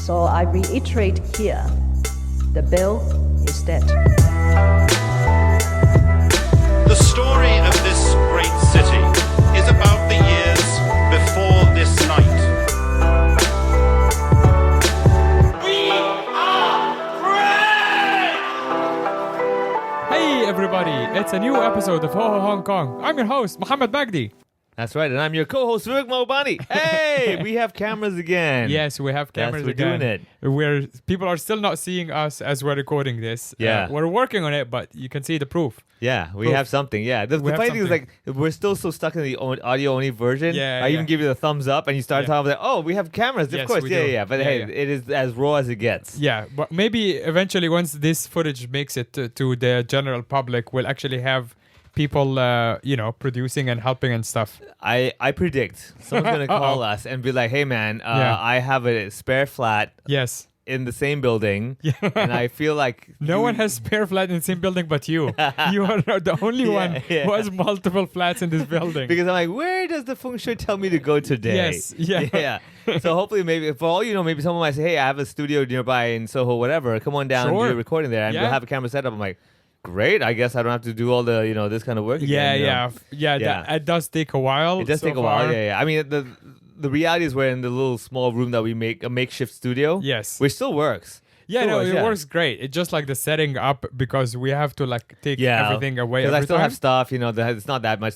So I reiterate here, the bill is dead. The story of this great city is about the years before this night. We are free! Hey everybody, it's a new episode of Ho Ho Hong Kong. I'm your host, Mohammed Magdi. That's right, and I'm your co-host, Vivek Maubani. Hey, we have cameras again. Yes, we have cameras we're again. doing it. Where people are still not seeing us as we're recording this. Yeah. We're working on it, but you can see the proof. Yeah, we Proof. have something. Yeah, the have funny thing is, something. like, we're still so stuck in the audio-only version. Yeah, I even yeah. give you the thumbs up, and you start Yeah. talking about, oh, we have cameras. Yes, of course, we yeah, do. yeah. But Yeah, hey, yeah. it is as raw as it gets. Yeah, but maybe eventually once this footage makes it to the general public, we'll actually have people, producing and helping and stuff. I predict someone's gonna call us and be like, hey, man, Yeah. I have a spare flat Yes. in the same building, Yeah. and I feel like No one has spare flat in the same building but you. You are the only one yeah. who has multiple flats in this building. Because I'm like, where does the feng shui tell me to go today? Yes, yeah. Yeah. So hopefully, maybe, for all you know, maybe someone might say, hey, I have a studio nearby in Soho, whatever. Come on down and Sure. do a recording there. And Yeah. we'll have a camera set up. I'm like, great. I guess I don't have to do all the, this kind of work Yeah, again. you know? yeah. Yeah. It does take a while. It does so take a while. far. Yeah. I mean, the reality is we're in the little small room that we make, a makeshift studio. Yes. Which still works. Yeah, Still no, works, it yeah. works great. It's just like the setting up because we have to like take everything away Because every I still time. have stuff, it's not that much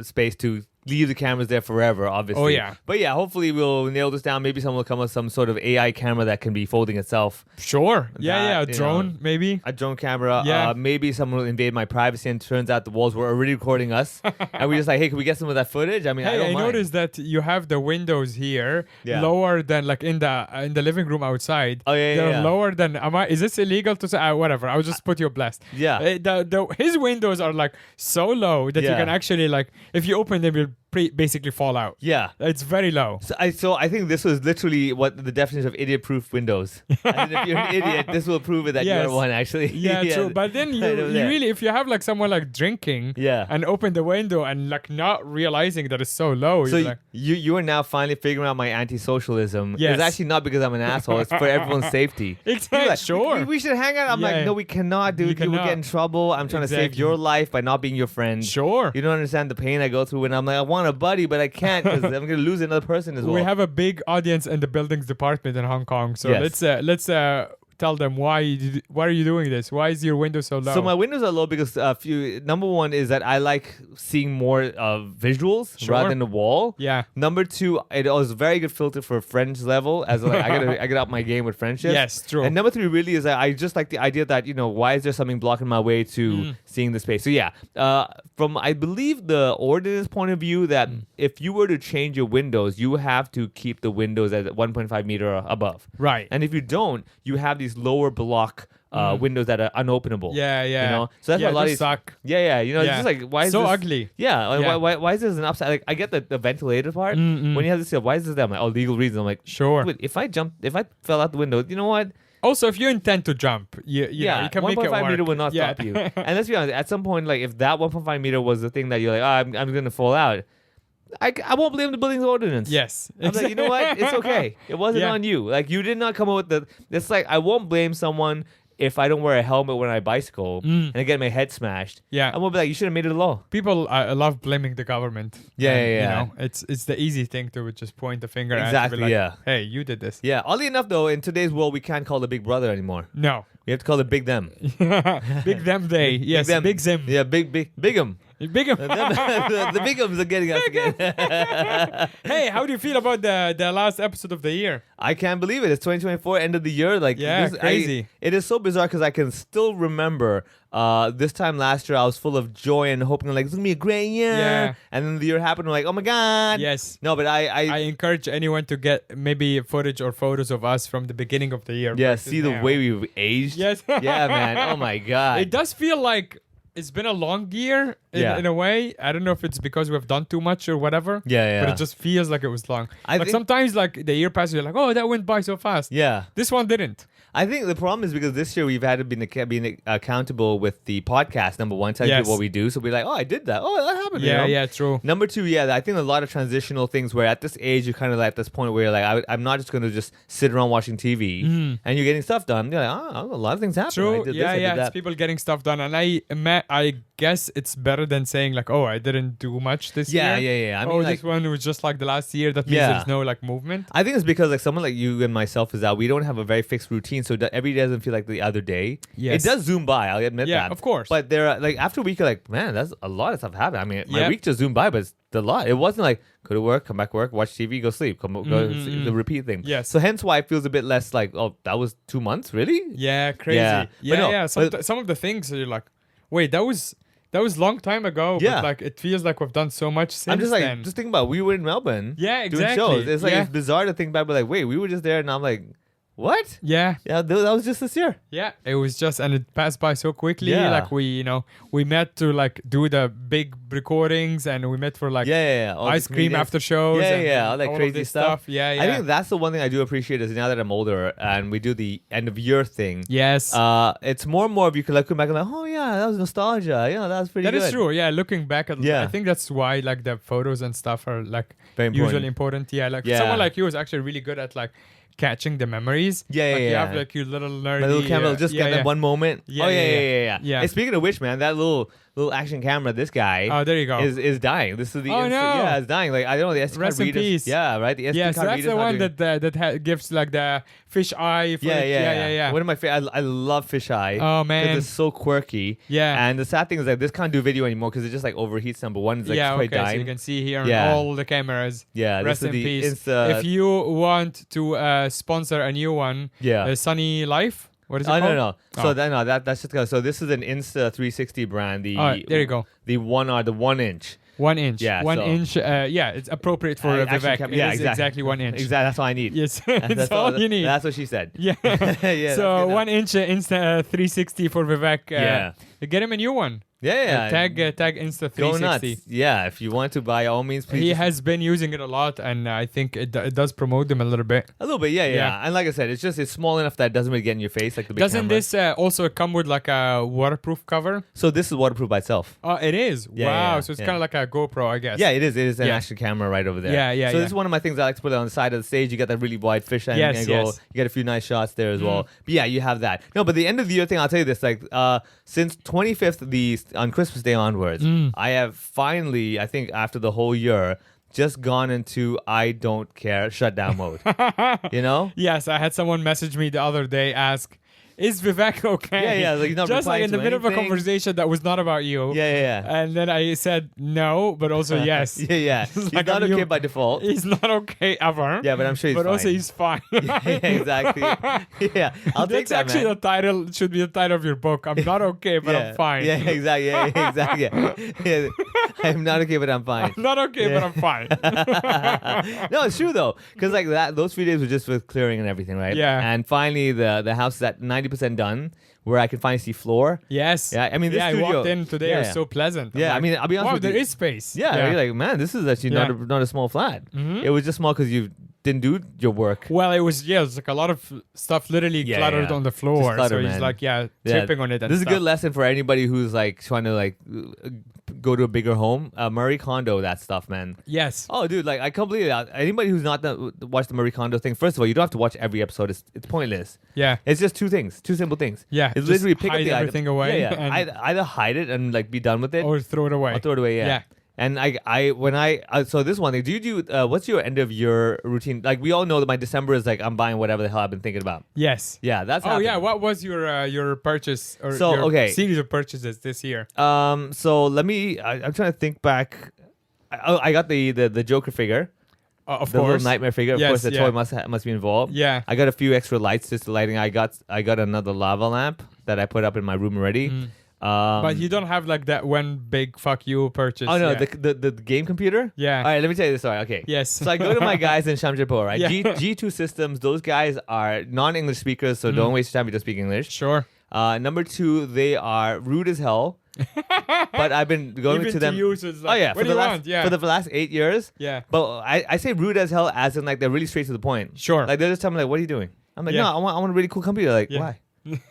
space to leave the cameras there forever, obviously. Oh, yeah. But yeah, hopefully we'll nail this down. Maybe someone will come with some sort of AI camera that can be folding itself. Sure. Yeah, That, a you drone know, maybe. A drone camera. Yeah. Maybe someone will invade my privacy and turns out the walls were already recording us. And we're just like, hey, can we get some of that footage? I mean, I Hey, don't I mind. noticed that you have the windows here Yeah. lower than like in the living room outside. Oh, yeah, They're yeah. lower than. Is this illegal to say? Whatever. I'll just put you a blast. Yeah. His windows are like so low that you Yeah. can actually like if you open them, you'll basically fall out. Yeah. It's very low. So I think this was literally what the definition of idiot-proof windows. And if you're an idiot, this will prove it that Yes. you're one, actually. Yeah, true. But then you Right over there. really, if you have like someone like drinking Yeah. and open the window and like not realizing that it's so low, So you're like, you are now finally figuring out my anti-socialism. Yes. It's actually not because I'm an asshole. It's for everyone's safety. Exactly, You're like, sure. We should hang out. I'm Yeah. like, no, we cannot, dude. You You will cannot. get in trouble. I'm trying to save Exactly. your life by not being your friend. sure. You don't understand the pain I go through when I'm like, I want a buddy, but I can't because I'm going to lose another person as well. We have a big audience in the buildings department in Hong Kong, so Yes. let's tell them why are you doing this? Why is your window so low? So my windows are low because number one is that I like seeing more visuals Sure. rather than the wall. Yeah. Number two, it was a very good filter for friends level, as like I gotta up my game with friendships. Yes, true. And number three really is that I just like the idea that why is there something blocking my way to seeing the space? So yeah, from I believe the ordinance point of view that if you were to change your windows, you have to keep the windows at 1.5 meter above. Right. And if you don't, you have these lower block windows that are unopenable. Yeah, yeah. So that's Yeah, why a lot of those these suck. Yeah. It's Yeah. just like why is So this ugly. Yeah, like, Yeah. Why is this an upside? Like I get the ventilator part. When you have this, why is this there? I'm like, legal reasons. I'm like, Sure. Wait, if I fell out the window, you know what? Also, if you intend to jump, you know, you can make it 1.5 work. meter will not Yeah. stop you. And let's be honest, at some point, like if that 1.5 meter was the thing that you're like, I'm gonna fall out, I won't blame the building's ordinance. Yes. I'm like, you know what? It's okay. It wasn't Yeah. on you. Like you did not come up with the. It's like I won't blame someone if I don't wear a helmet when I bicycle and I get my head smashed. Yeah. I won't be like, you should have made it a law. People love blaming the government. Yeah, And, yeah. You know, it's the easy thing to just point the finger at. Exactly, And be like, yeah. Hey, you did this. Yeah. Oddly enough, though, in today's world, we can't call it Big Brother anymore. No. We have to call it Big Them. Big them day. Yes. Them. Big Zim. Yeah, Big 'em. Big 'em. The Big 'ems are getting us again. Hey, how do you feel about the last episode of the year? I can't believe it. It's 2024, end of the year. Like, Yeah, crazy. It is so bizarre because I can still remember this time last year, I was full of joy and hoping like it's gonna be a great year. Yeah. And then the year happened. I'm like, oh my god. Yes. No, but I encourage anyone to get maybe footage or photos of us from the beginning of the year. yeah, versus see the now. way we've aged. Yes. Yeah, man. Oh my god. It does feel like it's been a long year Yeah. in a way. I don't know if it's because we've done too much or whatever. Yeah. But it just feels like it was long. I Like think- sometimes like the year passes, you're like, oh, that went by so fast. Yeah. This one didn't. I think the problem is because this year we've had to be accountable with the podcast. Number one, telling people what we do. So we're like, oh, I did that. Oh, that happened. Yeah, you know? true. Number two, I think a lot of transitional things where at this age you're kind of like at this point where you're like, I'm not just going to just sit around watching TV and you're getting stuff done. You're like, oh, a lot of things happen. True. I did this, I did It's that. people getting stuff done, and I guess it's better than saying like, oh, I didn't do much this year. Yeah. I mean, this one was just like the last year. That means there's no like movement. I think it's because like someone like you and myself is that we don't have a very fixed routine, so every day doesn't feel like the other day. Yes. It does zoom by. I'll admit that. Yeah, of course. But there are like after a week, you're like, man, that's a lot of stuff happened. I mean, my Yep. week just zoomed by, but it's a lot. It wasn't like go to work, come back work, watch TV, go sleep, go the repeat thing. Yes. So hence why it feels a bit less like, oh, that was 2 months, really? Yeah, crazy. Yeah. But no, Yeah. Some of the things you're like, wait, that was long time ago. Yeah. But like it feels like we've done so much since I'm just like, then. just think about it. We were in Melbourne. Yeah, doing exactly. shows. It's like Yeah. it's bizarre to think back, but like, wait, we were just there, and I'm like, what? Yeah. Yeah, that was just this year. Yeah, it was just, and it passed by so quickly. Yeah. Like we met to like do the big recordings, and we met for like All ice the cream comedians. after shows. All that of crazy this stuff. Yeah. I think that's the one thing I do appreciate is now that I'm older and we do the end of year thing. Yes. It's more and more of you can like come back and like, oh yeah, that was nostalgia. Yeah, that was pretty That good. is true. Yeah, looking back at, Yeah. I think that's why like the photos and stuff are like Very important. usually important. Yeah, like Yeah. someone like you is actually really good at like catching the memories. Yeah, like, yeah, You yeah. have like your little nerdy. My little camera will just get that one moment. Yeah, oh yeah. Hey, speaking of which, man, that little action camera, this guy Oh, there you go. is dying. This is the Oh, no. yeah, it's dying. Like I don't know the SD Rest card in readers. peace. Yeah, right. The SD Yeah, card so that's readers the not one doing- that gives like the fish eye. For yeah. One of my favorite. I love fisheye. Oh, man. because it's so quirky. Yeah. and the sad thing is like this can't do video anymore because it just like overheats. Number one, it's like Yeah, quite okay, so dying. you can see here Yeah. on all the cameras. Yeah, this Rest is in the peace. Insta- If you want to sponsor a new one, Yeah. Sunny Life. What is it Oh called? no. Oh. So that's just so this is an Insta 360 brand. The there you go. The 1 inch. 1 inch. Yeah, 1 so- inch. It's appropriate for Action Vivek. cam- It yeah, is exactly. exactly 1 inch. Exactly. That's all I need. Yes, That's that's all you need. That's what she said. Yeah. Yeah. So that's good 1 inch Insta 360 for Vivek. Yeah. Get him a new one. Yeah. Tag Insta Go 360. nuts. Yeah. If you want to, by all means, please. He just- has been using it a lot, and I think it does promote them a little bit. a little bit. Yeah. Yeah. And like I said, it's small enough that it doesn't really get in your face like the big Doesn't camera. this also come with like a waterproof cover? So this is waterproof by itself. Oh, it is. Yeah, Wow. yeah, So it's yeah. kind of like a GoPro, I guess. Yeah, it is. It is an Yeah. action camera right over there. Yeah, So yeah. this is one of my things I like to put on the side of the stage. You get that really wide fish eye Yes, angle. yes. You get a few nice shots there as well. But yeah, you have that. No, but the end of the year thing, I'll tell you this: like since 25th, on Christmas Day onwards, I have finally, I think, after the whole year, just gone into I don't care shutdown mode. You know? Yes, I had someone message me the other day, ask, "Is Vivek okay?" Yeah, like he's not just like replying in the to middle of a anything. conversation that was not about you. Yeah. And then I said no, but also yes. Yeah. He's like not I'm okay you- by default. He's not okay ever. Yeah, but I'm sure he's But fine. also he's fine. Yeah, exactly. Yeah, I'll take That's that, actually man. the title. Should be the title of your book. I'm not okay, but I'm fine. Yeah, exactly. Yeah, exactly. Yeah. I'm not okay, but I'm fine. I'm not okay, but I'm fine. No, it's true though, because like that, those 3 days were just with clearing and everything, right? Yeah. And finally, the house is at 90% done, where I can finally see floor. Yes. Yeah, I mean, this I studio- walked in today. It was yeah. so pleasant. I'm Yeah, I like, mean, I'll be honest wow, with there you. is space. Yeah, you're like, man, this is actually Yeah. not a small flat. Mhm. It was just small because you didn't do your work. Well, it was like a lot of stuff literally Yeah, cluttered yeah. on the floor. clutter, so he's man. like, Yeah. tripping on it. And This is a stuff. good lesson for anybody who's like trying to like go to a bigger home. Marie Kondo, that stuff, man. Yes. Oh, dude, like I can't believe it. Anybody who's not watched the Marie Kondo thing, first of all, you don't have to watch every episode. It's pointless. Yeah. It's just two simple things. Yeah, It's just literally pick up hide the everything item. away Yeah. and- Either hide it and like be done with it, Or throw it away. or throw it away. Yeah. And so this one thing, do you do what's your end of year routine? Like we all know that my December is like I'm buying whatever the hell I've been thinking about. Yes. Yeah, that's Oh yeah. happening. What was your purchase or So, your okay. series of purchases this year? So let me. I'm trying to think back. I got the Joker figure. Of The course. little nightmare figure. Of Yes, course, the yeah. toy must be involved. Yeah. I got a few extra lights just to lighting. I got another lava lamp that I put up in my room already. But you don't have like that one big fuck you purchase. Oh no, yet. the game computer. Yeah. All right, let me tell you the story. Okay. Yes. So I go to my guys in Shamjapur, right? Yeah. G2 Systems. Those guys are non-English speakers, so don't waste your time. You just speak English. Sure. Number two, they are rude as hell. But I've been going Even to them. you, so it's like, Oh yeah, what do you want? Yeah. for the last 8 years. Yeah. But I say rude as hell as in like they're really straight to the point. Sure. Like they're just telling me like, what are you doing? I'm like, Yeah. no, I want a really cool computer. Like, Yeah. why?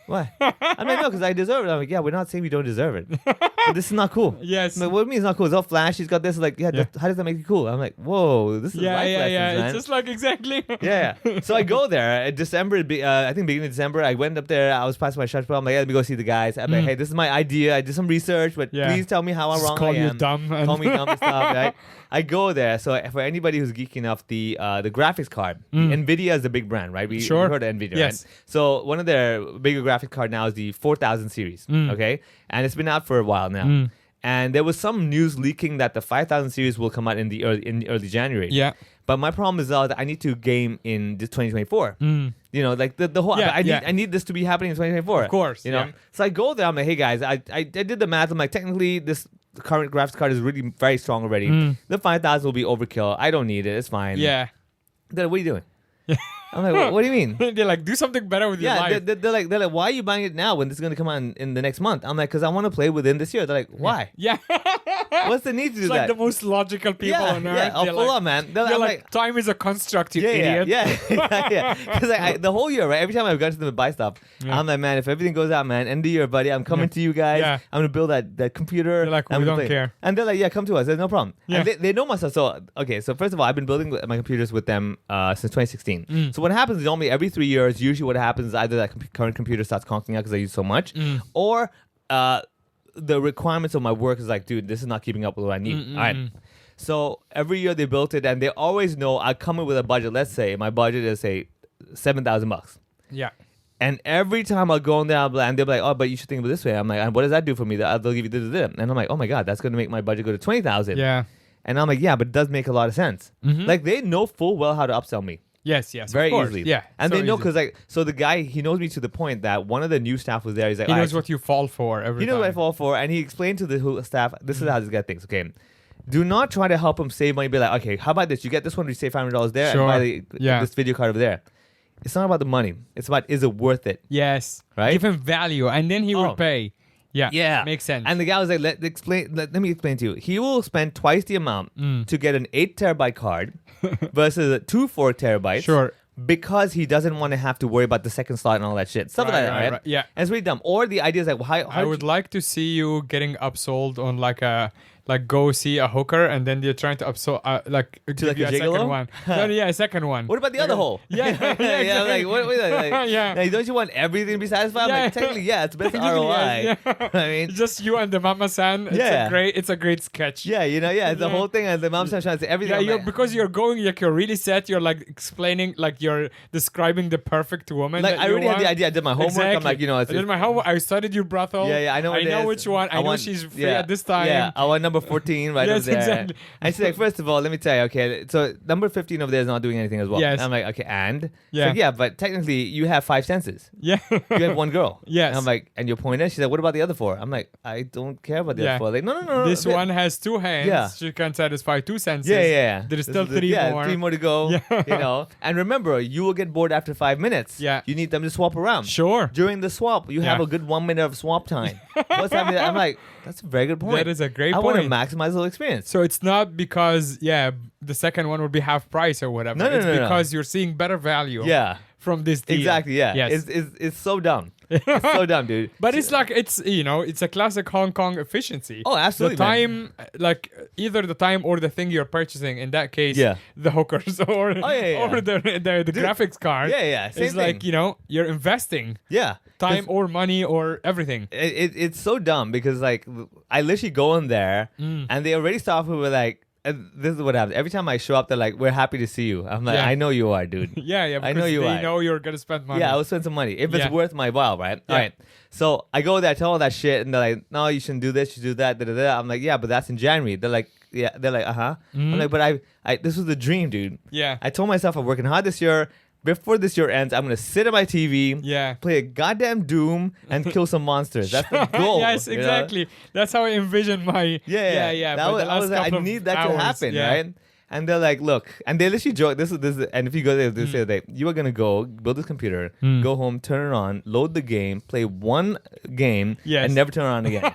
Why? I'm like, no, because I deserve it. I'm like, yeah, we're not saying we don't deserve it. But this is not cool. Yes. I'm like, what do you mean it's not cool? It's all flash. He's got this. Like, yeah, Yeah. how does that make it cool? I'm like, whoa, this is Yeah, life yeah, lessons, yeah. man. It's just like exactly. Yeah. So I go there in December. I think beginning of December. I went up there. I was passing my shot. I'm like, yeah, let me go see the guys. I'm like, hey, this is my idea. I did some research, but Yeah. please tell me how Just wrong call I you am. dumb and- Call me dumb and stuff. Right? I go there. So for anybody who's geeking off the graphics card, NVIDIA is the big brand, right? We Sure. heard of NVIDIA. Yes. Right? So one of their bigger graphic card now is the 4000 series. Okay, and it's been out for a while now. And there was some news leaking that the 5000 series will come out in early January. Yeah. But my problem is that I need to game in this 2024. You know, like the whole. Yeah, I need this to be happening in 2024. Of course, You know. yeah. So I go there. I'm like, hey guys, I did the math. I'm like, technically this current graphics card is really very strong already. The 5000 will be overkill. I don't need it. It's fine. Yeah. They're like, what are you doing? I'm like, what do you mean? They're like, do something better with your Yeah, life. they're like, why are you buying it now when this is going to come out in the next month? I'm like, because I want to play within this year. They're like, why? Yeah. What's the need to do It's like that? the most logical people yeah, on earth. yeah, They're full like, on, man. They're You're I'm like, time is a construct, you yeah, idiot. yeah. Because the whole year, right? Every time I've gone to them to buy stuff, Yeah. I'm like, man, if everything goes out, man, end of the year, buddy, I'm coming to you guys. Yeah. I'm gonna build that computer. They're like, I'm we gonna don't care. And they're like, yeah, come to us. There's no problem. Yeah. And they know my stuff. So okay, so first of all, I've been building my computers with them since 2016. So what happens is normally every 3 years, usually what happens is either that current computer starts conking out because I use so much, or the requirements of my work is like, dude, this is not keeping up with what I need. All right. So every year they built it, and they always know I come in with a budget. Let's say my budget is say $7,000. Yeah. And every time I go in there, and they're like, oh, but you should think of it this way. I'm like, and what does that do for me? They'll give you this. And I'm like, oh my God, that's going to make my budget go to 20,000. Yeah. And I'm like, yeah, but it does make a lot of sense. Like they know full well how to upsell me. Yes, yes. Very of course. easily. Yeah. And so they know easy. because like, so the guy, he knows me to the point that one of the new staff was there. He's like, he "All knows right, what you fall for every he knows time. what I fall for, and he explained to the whole staff, this is how this guy thinks. Okay, do not try to help him save money. Be like, okay, how about this? You get this one, you save $500 there, Sure. and buy Yeah. this video card over there. It's not about the money. It's about, is it worth it? Yes. Right? Give him value, and then he Oh. will pay. Yeah. Yeah, Makes sense. And the guy was like, let me explain to you. He will spend twice the amount to get an 8 terabyte card versus a 4 terabytes. Sure. Because he doesn't want to have to worry about the second slot and all that shit. Stuff Right, like that, right, right? right. Yeah. And it's really dumb. Or the idea is like, how I would like to see you getting upsold on go see a hooker, and then they're trying to upsold give like you a second gigolo? one. No, yeah, a second one. What about the other hole? Yeah, yeah, yeah. I'm like, what? Like, Yeah. like, don't you want everything to be satisfied? I'm Yeah. like, technically, yeah, it's best Technically, ROI. yeah. I mean, Just you and the mama-san. Yeah. It's a great sketch. yeah, you know, yeah, it's the Yeah. whole thing, and the mom's trying to say everything. Yeah, I'm you're, like, because you're going, like you're really set. You're like explaining, like you're describing the perfect woman. like that I you already had the want. idea. I did my homework. I'm Exactly. like, you know, I did my homework. I studied your brothel. yeah, I know. I know which one. I know she's free at this time. Yeah, I want number 14 right Yes, over there. exactly. And she's like, first of all, let me tell you, okay, so number 15 over there is not doing anything as well. Yes. And I'm like, okay, and? Yeah. She's like, yeah, but technically you have 5 senses. Yeah. You have one girl. Yes. And I'm like, and your pointer? She's like, what about the other 4? I'm like, I don't care about the Yeah. other 4. Like, no. This one has 2 hands. Yeah. She can satisfy 2 senses. Yeah. There's This still is the- 3 more. 3 more to go. Yeah. You know. And remember, you will get bored after 5 minutes. Yeah. You need them to swap around. Sure. During the swap, you have Yeah. a good 1 minute of swap time. What's happening? I'm like, that's a very good point. That is a great I want to point. maximize the whole experience. So it's not because the second one would be half price or whatever. No, it's no. because you're seeing better value. Yeah. From this deal. Exactly, yeah. Yes. It's so dumb. It's so dumb, dude. But it's like it's a classic Hong Kong efficiency. Oh, absolutely, The man. time, like either the time or the thing you're purchasing. In that case, Yeah. the hookers or yeah. or the graphics card. Yeah, same It's like thing. you're investing Yeah. time or money or everything. It's so dumb because like I literally go in there and they already start off with like, and this is what happens. Every time I show up, they're like, we're happy to see you. I'm like, Yeah. I know you are, dude. Yeah. I Because know you they are. know you're gonna spend money. Yeah, I will spend some money if it's Yeah. worth my while, right? Yeah. All right. So I go there, tell all that shit, and they're like, "No, you shouldn't do this. You should do that." Da, da, da. I'm like, "Yeah, but that's in January." They're like, "Yeah." They're like, "Uh huh." I'm like, "But I this was the dream, dude." Yeah. I told myself I'm working hard this year. Before this year ends, I'm gonna sit at my TV, Yeah. play a goddamn Doom, and kill some monsters. That's the goal. Yes, you know? exactly. That's how I envision my. Yeah. but the I was last like, I couple of need that hours, to happen, yeah. right? And they're like, look, and they literally joke. This is, and if you go there, they say that you are gonna go build this computer, go home, turn it on, load the game, play one game, Yes. and never turn it on again.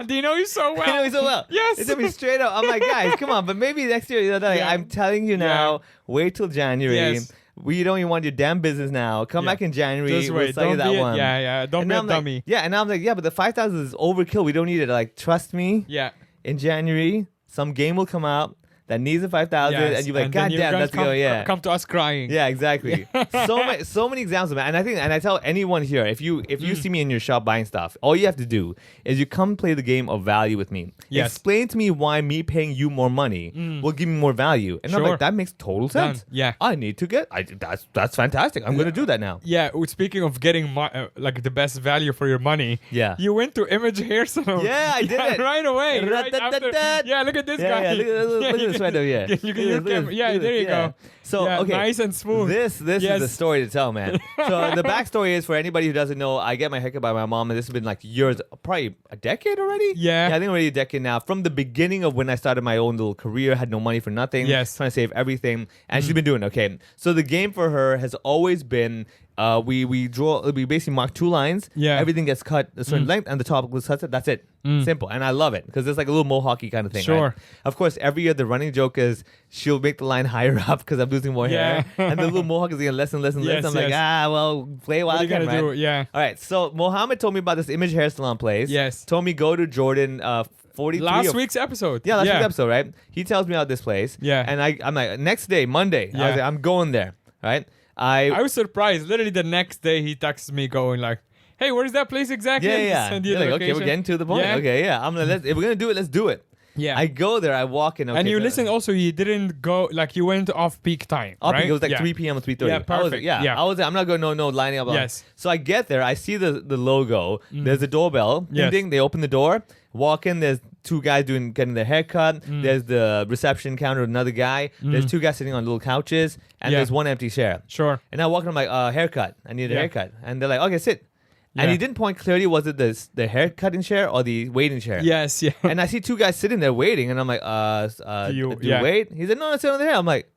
Do you know you so well? I know me so well. Yes. It took me straight up. I'm like, guys, come on, but maybe next year. They're like, Yeah. I'm telling you now, wait till January. Yes. We don't even want your damn business now. Come back in January. Just We'll wait. sell you Don't that be one. Don't And be a I'm like, dummy. yeah, and I'm like, yeah, but the 5,000 is overkill. We don't need it. Like, trust me. Yeah. In January, some game will come out that needs a 5,000, Yes, and you're like, and then God you're damn, gonna let's go. Yeah. Come to us crying. Yeah, exactly. so many examples, man. And I tell anyone here, if you see me in your shop buying stuff, all you have to do is you come play the game of value with me. Yes. Explain to me why me paying you more money will give me more value. And I'm Sure. like, that makes total Done. sense. Yeah. I need to get. That's fantastic. I'm gonna do that now. Yeah, speaking of getting like the best value for your money, Yeah. you went to Image Hair Salon. Yeah, I did it. right away. Right after. Ra-da-da-da. Yeah, look at this Yeah, guy. yeah. Look at this right over here. You can use camera. Yeah, there you go. So Yeah, okay, nice and smooth. This Yes. is the story to tell, man. So the backstory is for anybody who doesn't know, I get my haircut by my mom, and this has been like years, probably a decade already. Yeah. I think already a decade now. From the beginning of when I started my own little career, had no money for nothing. Yes. Trying to save everything, and she's been doing it, okay. So the game for her has always been. We basically mark 2 lines. Yeah. Everything gets cut a certain length, and the top was cut. That's it. Simple, and I love it because it's like a little mohawky kind of thing. Sure. Right? Of course, every year the running joke is she'll make the line higher up because I'm losing more Yeah. hair, and the little mohawk is getting less and less and less. Yes, I'm like, yes. well, play while What I you can, gotta right? do? Yeah. All right. So Mohammed told me about this Image Hair Salon place. Yes. Told me go to Jordan 43. Last or- week's episode. Yeah, last week's episode, right? He tells me about this place. Yeah. And I'm like, next day, Monday. I Yeah. was like, I'm going there, right? I was surprised. Literally the next day he texts me going like, "Hey, where's that place exactly?" Yeah. Send you You're the like, okay, we're location. getting to the point. Yeah. Okay, yeah. I'm like, if we're gonna do it, let's do it. Yeah. I go there, I walk in. Okay, And you so- listen also, you didn't go, like you went off peak time, Up, right? it was like Yeah. 3 p.m. or 3:30. Yeah, I was perfect. like, yeah. Yeah. I was like, I'm not going no lining up. Yes. So I get there, I see the logo. There's a doorbell. Ding Yes. ding. They open the door. Walk in. There's 2 guys getting their haircut. There's the reception counter with another guy. There's 2 guys sitting on little couches, and Yeah. there's 1 empty chair. Sure. And I walk in, I'm like, haircut. I need a Yeah. haircut. And they're like, okay, sit. And Yeah. he didn't point clearly. Was it the hair cutting chair or the waiting chair? Yes, yeah. And I see 2 guys sitting there waiting, and I'm like, do you yeah. wait? He said, no, sit on the hair. I'm like,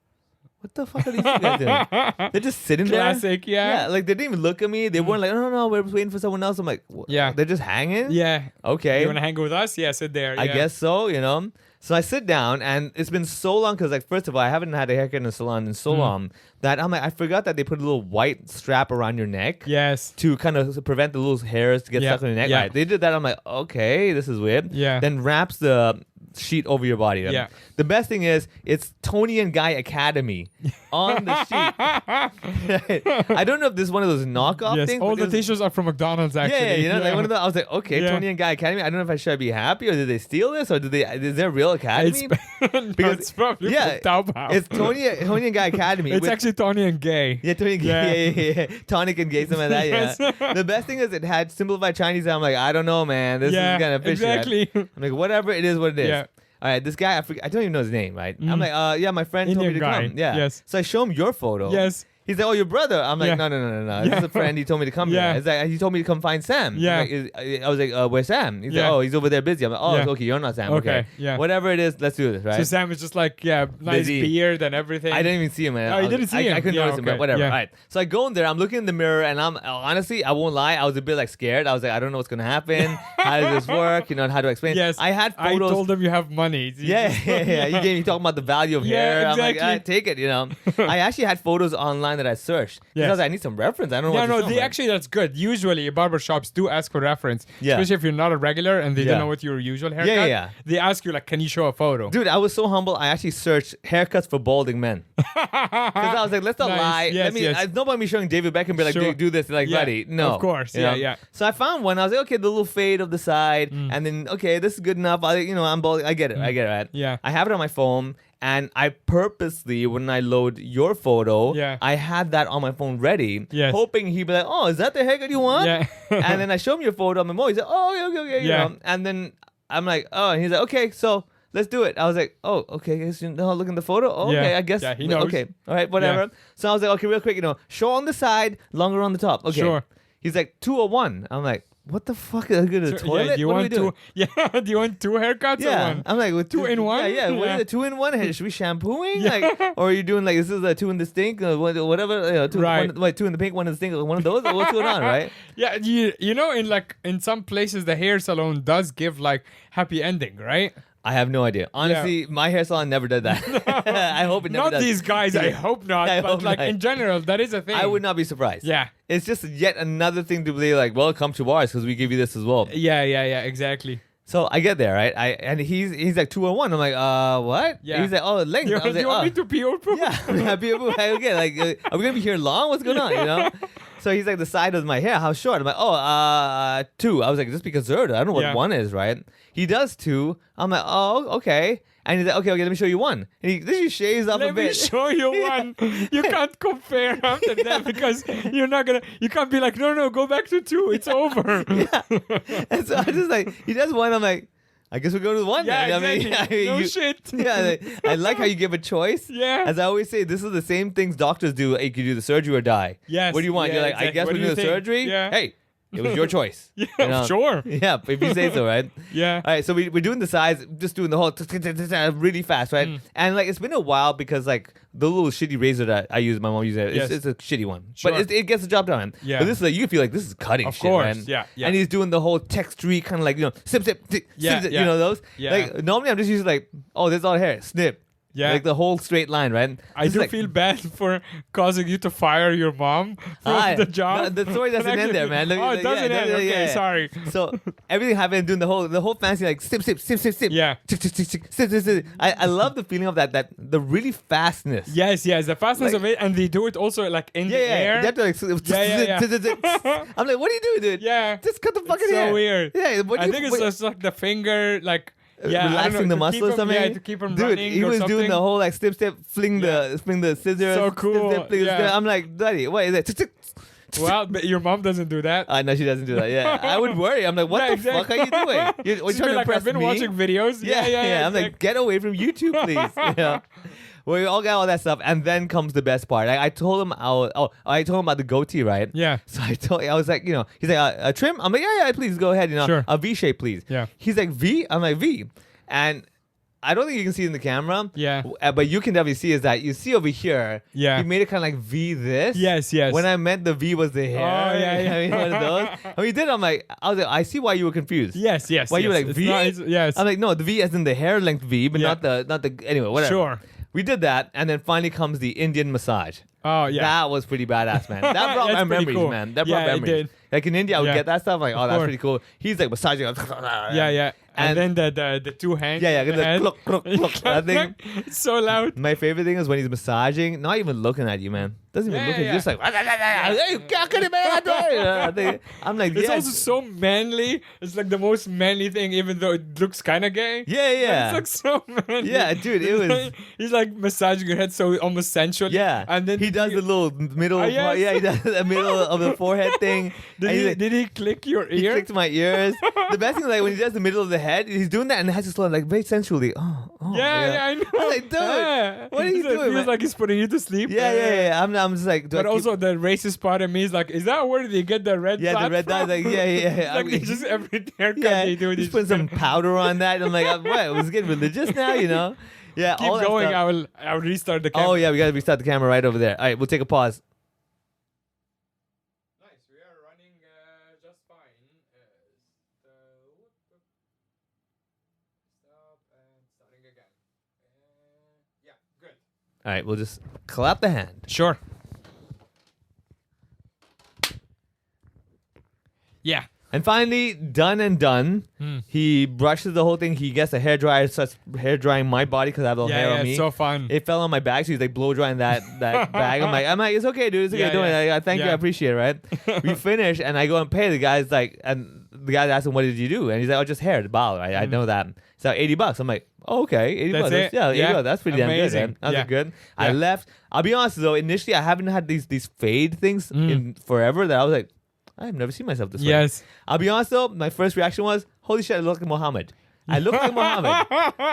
what the fuck are these 2 guys doing? They're just sitting there. Classic, yeah. Yeah, like they didn't even look at me. They weren't like, no, we're waiting for someone else. I'm like, Yeah. they're just hanging? Yeah. Okay. You want to hang with us? Yeah, sit there. I yeah. guess so, you know. So I sit down, and it's been so long because, like, first of all, I haven't had a haircut in a salon in so long that I'm like, I forgot that they put a little white strap around your neck Yes. to kind of prevent the little hairs to get Yeah, stuck on your neck. yeah. Right? They did that. I'm like, okay, this is weird. Yeah. Then wraps the sheet over your body. Yeah. The best thing is it's Tony and Guy Academy on the sheet. I don't know if this is one of those knockoff Yes. things. All the because- t-shirts are from McDonald's actually. yeah, you know, like one of the. I was like, okay, Yeah. Tony and Guy Academy. I don't know if I should be happy or did they steal this or did they? Is there a real academy? It's, Because- it's probably yeah, from Taobao. it's Tony and Guy Academy. It's with- actually Tony and Gay. yeah, Tony and Yeah. Guy, yeah. Tonic and Gay, something like that. Yes. Yeah. The best thing is it had simplified Chinese. And I'm like, I don't know, man. This Yeah, is kind of fishy. right? exactly. I'm like, whatever it is, what it is. Yeah. All right, this guy, I don't even know his name, right? I'm like, yeah, my friend told me to Indian guy. come. Yeah. Yes. So I show him your photo. Yes. He's like, oh, your brother. I'm like, Yeah. no. This is a friend. He told me to come Yeah. here. It's like, he told me to come find Sam. Yeah. I was like, where's Sam? He's Yeah. like, oh, he's over there busy. I'm like, oh, Yeah. okay, you're not Sam. Okay, Okay. yeah. Whatever it is, let's do this, right? So Sam is just like, yeah, nice Busy. beard and everything. I didn't even see him, man. Oh, you didn't see him? I couldn't Yeah, notice him, okay. but whatever. Yeah. All right. So I go in there. I'm looking in the mirror, and I'm honestly, I won't lie. I was a bit like scared. I was like, I don't know what's gonna happen. How does this work? You know, and how to explain? Yes. I had I photos. told him you have money. Yeah. You talking about the value of Yeah, hair. I'm like, exactly. take it, you know. I actually had photos online that I searched. Because Yes. I was like, I need some reference. I don't know Yeah, what to no, show they them. actually, that's good. Usually, barbershops do ask for reference. Yeah. Especially if you're not a regular and they Yeah. don't know what your usual haircut. yeah. They ask you, like, can you show a photo? Dude, I was so humble. I actually searched haircuts for balding men. Because I was like, let's not Nice. lie. Yes, yes. It's not about me showing David Beckham be like, Sure. do this, like, Yeah, buddy. No. of course. You Yeah, know? yeah. So I found one. I was like, okay, the little fade of the side. And then, okay, this is good enough. I'm balding. I get it. Right? Yeah. I have it on my phone. And I purposely, when I load your photo, Yeah. I had that on my phone ready, Yes. hoping he'd be like, oh, is that the haircut you want? Yeah. And then I show him your photo. I'm like, oh, he's like, oh, okay. You Yeah. know? And then I'm like, oh, and he's like, okay, so let's do it. I was like, oh, okay. Guess you know, look in the photo. Oh, Yeah. okay, I guess. Yeah, he knows. Okay, all right, whatever. Yeah. So I was like, okay, real quick, show on the side, longer on the top. Okay. Sure. He's like 201. I'm like, what the fuck? Is it a toilet? Yeah, do you what are we want doing? two? Yeah, do you want 2 haircuts or Yeah, one? I'm like with Two in one? Yeah, what Yeah. is it? 2 in 1? Should we shampooing? Like, or are you doing like this is a 2 in the stink, whatever? Two, Right. 2 in the pink, 1 in the stink. One of those. What's going on, right? Yeah, you know, in some places the hair salon does give like happy ending, right? I have no idea. Honestly, my hair salon never did that. I hope it never Not does. these guys. I hope not. I but hope like not. in general, that is a thing. I would not be surprised. Yeah. It's just yet another thing to be like, well, come to ours because we give you this as well. Yeah. Exactly. So I get there, right? And he's like 201. I'm like, what? Yeah. He's like, oh, length. You, I was like, you want oh. me to pee or poop? Yeah, okay. Like, are we gonna be here long? What's going on? You know? So he's like, the side of my hair, how short? I'm like, 2. I was like, just be conservative. I don't know what Yeah. 1 is, right? He does 2. I'm like, oh, okay. And he's like, okay, let me show you 1. And he literally shaves up a Let bit. me show you one. You can't compare after that because you're not gonna. You can't be like, no, go back to 2. It's over. And so I just like, he does 1. I'm like, I guess we'll go to the 1 Yeah, then. exactly. No shit. Yeah, I like how you give a choice. Yeah. As I always say, this is the same things doctors do. Hey, you can do the surgery or die. Yes, What do you want? yeah, You're like, I exactly. guess What we'll do do you the think? surgery. Yeah. Hey, it was your choice. Yeah, You know? sure. Yeah, if you say so, right? Yeah. All right, so we're doing the size, just doing the whole really fast, right? And like it's been a while because like the little shitty razor that I use, my mom uses, Yes. it's a shitty one, Sure. but it gets the job done. Yeah. But this is like you feel like this is cutting. Of shit, course, man. yeah. And he's doing the whole texture kind of like snip, Yeah, snip, yeah. you know those. Yeah. Like normally I'm just using like there's all hair, snip. Yeah. Like the whole straight line, right? I This is do like, feel bad for causing you to fire your mom from Ah, the job. no, the story doesn't end there, man. Oh, it doesn't end. Okay, sorry. So everything happened doing the whole fancy like snip. Yeah. Snip. I love the feeling of that the really fastness. Yes, the fastness Like- of it, and they do it also like in Yeah, the yeah. air. They have to like, Yeah. I'm like, what are you doing, dude? Yeah. Just cut the fucking It's so hair. weird. Yeah, what I do think you, it's just like the finger, like I don't know, relaxing the to muscle keep or 'em- something. Yeah, to keep them Dude, running he or was something. doing the whole like snip, fling the scissors. So cool, Fling the yeah. scissors. I'm like, buddy, what is it? Well, but your mom doesn't do that. I know she doesn't do that. Yeah, I would worry. I'm like, what Yeah, the fuck are you doing? You're She's trying been to like, impress I've been me? watching videos. Yeah. I'm like, exactly. get away from YouTube, please. Yeah. Well, we all got all that stuff, and then comes the best part. I told him, I told him about the goatee, right? Yeah. So I was like, he's like, a trim. I'm like, yeah, please go ahead. Sure. A V shape, please. Yeah. He's like V. I'm like V, and I don't think you can see it in the camera. Yeah. But you can definitely see is that you see over here. Yeah. He made it kind of like V this. Yes. When I meant the V was the hair. Oh, yeah. I mean, one of those. When he did, I was like, I see why you were confused. Yes. Why you were like It's V? not- it's- yes. I'm like, no, the V as in the hair length V, but Yeah. not the anyway, whatever. Sure. We did that, and then finally comes the Indian massage. Oh yeah. That was pretty badass, man. That brought my That's pretty memories, cool. man. That Yeah, brought it memories. did. Like in India, I would Yeah. get that stuff. I'm like, oh, that's course. pretty cool. He's like massaging. Yeah. And And- then the two hands. Yeah, in the the head. cluck, cluck, cluck. That thing. It's so loud. My favorite thing is when he's massaging, not even looking at you, man. Doesn't even Yeah, look at you. yeah. Just like, hey, I'm like, It's yeah, also so manly. It's like the most manly thing, even though it looks kind of gay. yeah. It's like so manly. Yeah, dude, it He's was- like- he's like massaging your head so almost sensually. Yeah, And then he does the little middle. Oh, yes. Yeah, he does the middle of the forehead thing. And he's like- Did he click your He ear? clicked my ears. The best thing is like when he does the middle of the head, he's doing that and it has to slow like very sensually. Oh, yeah, I know. I was like, dude, Yeah. what are you So it doing, feels man? like he's putting you to sleep. Yeah. I'm just like, do I But keep- also the racist part of me is like, is that where they get the red yeah, the dot red dot, from? like, yeah. Like they just every haircut yeah, they do. They just put some powder on that. I'm like, what? Was getting religious now, Yeah, keep all that going. stuff. I will restart the camera. Oh yeah, we gotta restart the camera right over there. All right, we'll take a pause. Nice. We are running just fine. Stop and starting again. Yeah, good. All right, we'll just clap the hand. Sure. Yeah. And finally, done and done. He brushes the whole thing. He gets a hair dryer, starts hair drying my body because I have a little hair on Yeah, me. it's so fun. It fell on my bag, so he's like blow drying that bag. I'm like, it's okay, dude. It's okay. Yeah, Don't worry. yeah. Thank you. I Yeah. appreciate it, right? We finish, and I go and pay. The guy's like, and the guy asks him, what did you do? And he's like, oh, just hair, the ball. Right? I know that. So $80. I'm like, oh, okay. 80 That's bucks. it? Yeah, 80 Yeah. bucks. That's pretty damn good, Amazing. man. That's Yeah. good. I Yeah. left. I'll be honest, though. Initially, I haven't had these fade things in forever that I was like, I've never seen myself this way. Yes. I'll be honest though, my first reaction was, holy shit, I look like Muhammad. I look like Muhammad.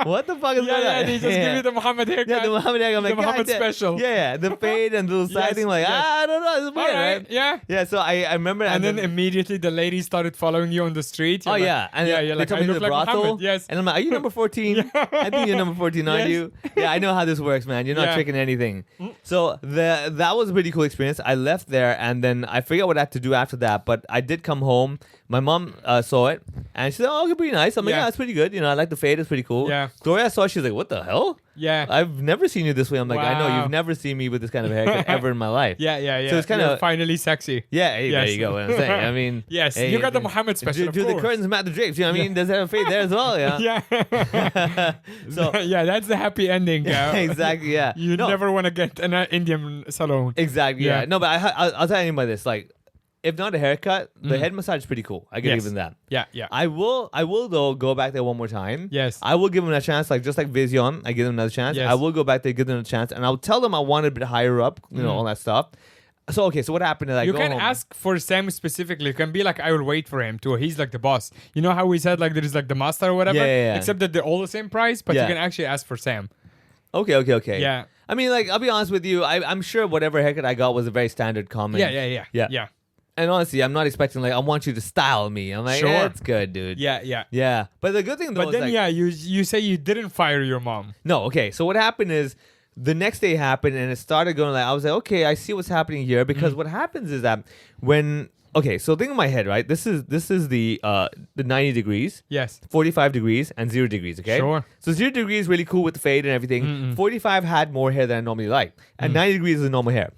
What the fuck is Yeah, that? they just give you the Muhammad haircut. Yeah, the Muhammad egg. I'm The like, Muhammad God damn. special. Yeah, the fade and the little side Yes, thing. Like, yes. I don't know. It's All weird, right. right? Yeah. Yeah, so I remember. And then immediately the lady started following you on the street. oh, You're like- yeah. And yeah, they you're like, took I me to look the like brothel. Muhammad. Yes. And I'm like, are you number 14? I think you're number 14, aren't Yes. you? Yeah, I know how this works, man. You're not Yeah. tricking anything. So that was a pretty cool experience. I left there and then I forget what I had to do after that, but I did come home. My mom saw it and she said, "Oh, okay, pretty nice." I'm like, Yeah. "Yeah, it's pretty good. You know, I like the fade. It's pretty cool." Yeah. Gloria saw it. She's like, "What the hell? Yeah. I've never seen you this way." I'm like, "I know Wow. you've never seen me with this kind of haircut ever in my life." Yeah. So it's kind You're of finally sexy. yeah. Hey, Yes. there you go. What I'm saying. I mean, Yes, hey, you got the Muhammad special. Do of the course. curtains match the drapes? You know what I mean? Does it have a fade there as well? Yeah. Yeah. So yeah, that's the happy ending. exactly. Yeah. You No, never want to get an Indian salon. exactly. Yeah. Yeah. No, but I'll tell you about this. Like, if not a haircut, the head massage is pretty cool. I can Yes. give him that. Yeah. I will though go back there one more time. Yes. I will give them a chance, like just like Vision, I give them another chance. Yes. I will go back there, give them a chance, and I'll tell them I want it a bit higher up, you know, all that stuff. So okay, so what happened is I You go can home. ask for Sam specifically. You can be like, I will wait for him too. He's like the boss. You know how we said like there is like the master or whatever? Yeah. Except that they're all the same price, but Yeah. you can actually ask for Sam. Okay. Yeah. I mean, like, I'll be honest with you. I'm sure whatever haircut I got was a very standard common. Yeah. And honestly, I'm not expecting like I want you to style me. I'm like, Sure. it's good, dude. Yeah. Yeah. But the good thing though But is then like, you say you didn't fire your mom. no, okay. So what happened is the next day happened and it started going like I was like, okay, I see what's happening here because what happens is that when okay, so think of my head, right? This is the 90 degrees. Yes. 45 degrees and 0 degrees, okay? Sure. So 0 degrees really cool with the fade and everything. 45 had more hair than I normally like. And 90 degrees is normal hair.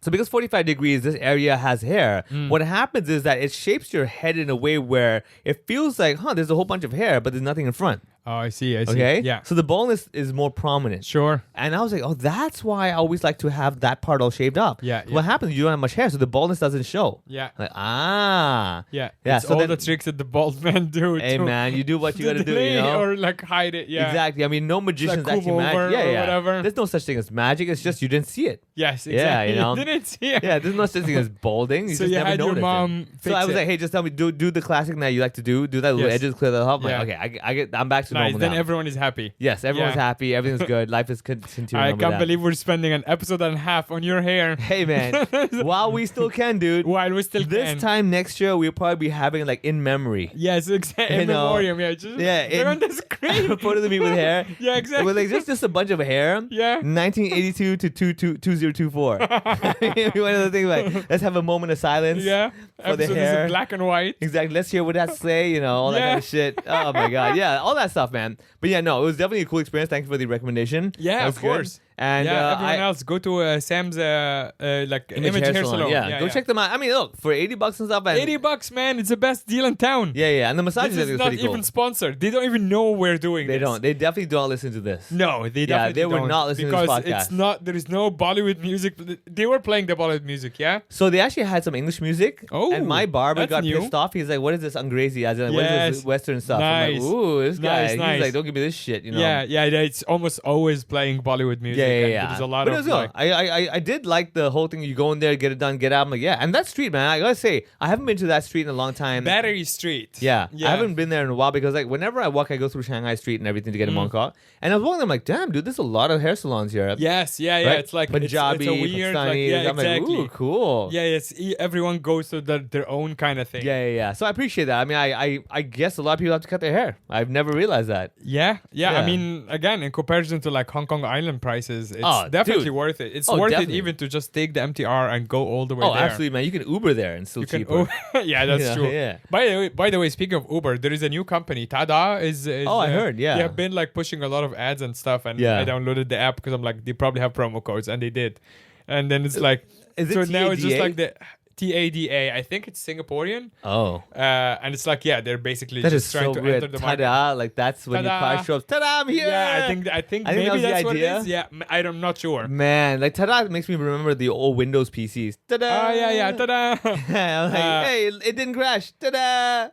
So because 45 degrees, this area has hair, what happens is that it shapes your head in a way where it feels like, there's a whole bunch of hair, but there's nothing in front. Oh, I see. Okay? Yeah. So the baldness is more prominent. Sure. And I was like, oh, that's why I always like to have that part all shaved up. Yeah, What happens? You don't have much hair, so the baldness doesn't show. Yeah. Like, Yeah. Yeah, It's so all then- the tricks that the bald man do. Hey, to- man, you do what you to gotta do, delay you know? Or like hide it. Yeah. Exactly. I mean, no magician's like actually comb magic. over Yeah, or yeah. whatever. There's no such thing as magic. It's just you didn't see it. Yes, exactly. Yeah, you know? didn't see it. Yeah, there's no such thing as balding. You So just you never had your noticed mom it. fix So I was it. like, hey, just tell me, do the classic that you like to do. Do that little Yes. edges, clear that up. I'm Yeah. like, okay, I'm back to Nice. normal Then now. everyone is happy. Yes, everyone's Yeah. happy. Everything's good. Life is continuing. I on with can't that. believe we're spending an episode and a half on your hair. Hey, man, while we still can, dude. While we still This can. time next year, we'll probably be having like in memory. Yes, exactly. You In know, memoriam. Yeah, just yeah, they're in- on the screen. Photos of me with hair. Yeah, exactly. With like just a bunch of hair. Yeah. 1982 to 2024. One of the things like, let's have a moment of silence. Yeah. For the Episode hair. is black and white. Exactly. Let's hear what that say, you know, all that Yeah. kind of shit. Oh my god. Yeah, all that stuff, man. But yeah, no, it was definitely a cool experience. Thank you for the recommendation. Yeah, That was of good. course. And yeah, everyone else go to Sam's like Image Hair Salon. Yeah, go check them out. I mean, look, for $80 and stuff. And $80, man. It's the best deal in town. Yeah, and the massage This is is pretty not cool. even sponsored. They don't even know we're doing They this. don't. They definitely don't listen to this. No, they Yeah, definitely they would don't, not listen to this because podcast. it's not. There is no Bollywood music. They were playing the Bollywood music, yeah. So they actually had some English music. Oh, and my barber that's got new. pissed off. He's like, "What is this Angrezi? As in, what is Yes. this Western stuff?" I'm Nice. like, "Ooh, this guy." Nice, He's nice. like, "Don't give me this shit," you know. Yeah. It's almost always playing Bollywood music. Yeah. And there's a lot But it of was good. like, I did like the whole thing. You go in there, get it done, get out. I'm like, yeah. And that street, man, I gotta say, I haven't been to that street in a long time. Battery Street. Yeah, I haven't been there in a while because like whenever I walk, I go through Shanghai Street and everything to get in Mongkok. And I was walking, I'm like, damn, dude, there's a lot of hair salons here. Yes, yeah. Right? It's like Punjabi, it's a weird, like, Pakistani. yeah, I'm exactly. like, ooh, cool. Yeah, yes. Everyone goes to their own kind of thing. Yeah. So I appreciate that. I mean, I guess a lot of people have to cut their hair. I've never realized that. Yeah. Yeah. I mean, again, in comparison to like Hong Kong Island prices, it's Oh, definitely dude. worth it. It's Oh, worth definitely. it even to just take the MTR and go all the way Oh, there. absolutely, man. You can Uber there and still You can, cheaper. yeah, that's Yeah, true. yeah. By the way, speaking of Uber, there is a new company. Tada is Oh, I heard, yeah. They have been like pushing a lot of ads and stuff, and Yeah. I downloaded the app because I'm like, they probably have promo codes, and they did. And then it's like, Is it so now it's just TADA? like the TADA. I think it's Singaporean. Oh. And it's like, yeah, they're basically That is just trying so to enter weird. the market. Tada! Like that's when your Tada. car shows up. Tada! I'm here. Yeah, I think I think that maybe was the that's what it idea. is. Yeah, I'm not sure. Man, like Tada makes me remember the old Windows PCs. Tada! Oh yeah, tada. I'm like, hey, it didn't crash. Tada!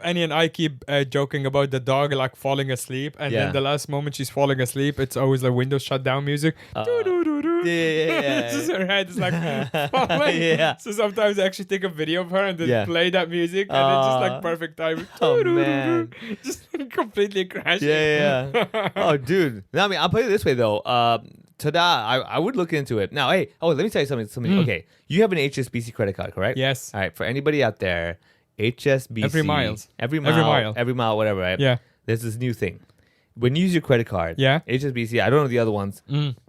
Annie and I keep joking about the dog like falling asleep, and Yeah. then the last moment she's falling asleep, it's always like Windows shutdown music. Doo-doo-doo-doo. Yeah. It's just her head is like falling. Yeah. So sometimes I actually take a video of her and then Yeah. play that music, and it's just Aw. like perfect timing. Oh, Doo-doo-doo-doo. man. Just completely crashing. Yeah. Oh, dude. No, I mean, I'll put it this way though. Tada, I would look into it. Now, hey, let me tell you something. Okay, you have an HSBC credit card, correct? Yes. All right. For anybody out there, HSBC. Every miles. Every mile, whatever. Right? Yeah. There's this new thing. When you use your credit card, Yeah. HSBC, I don't know the other ones,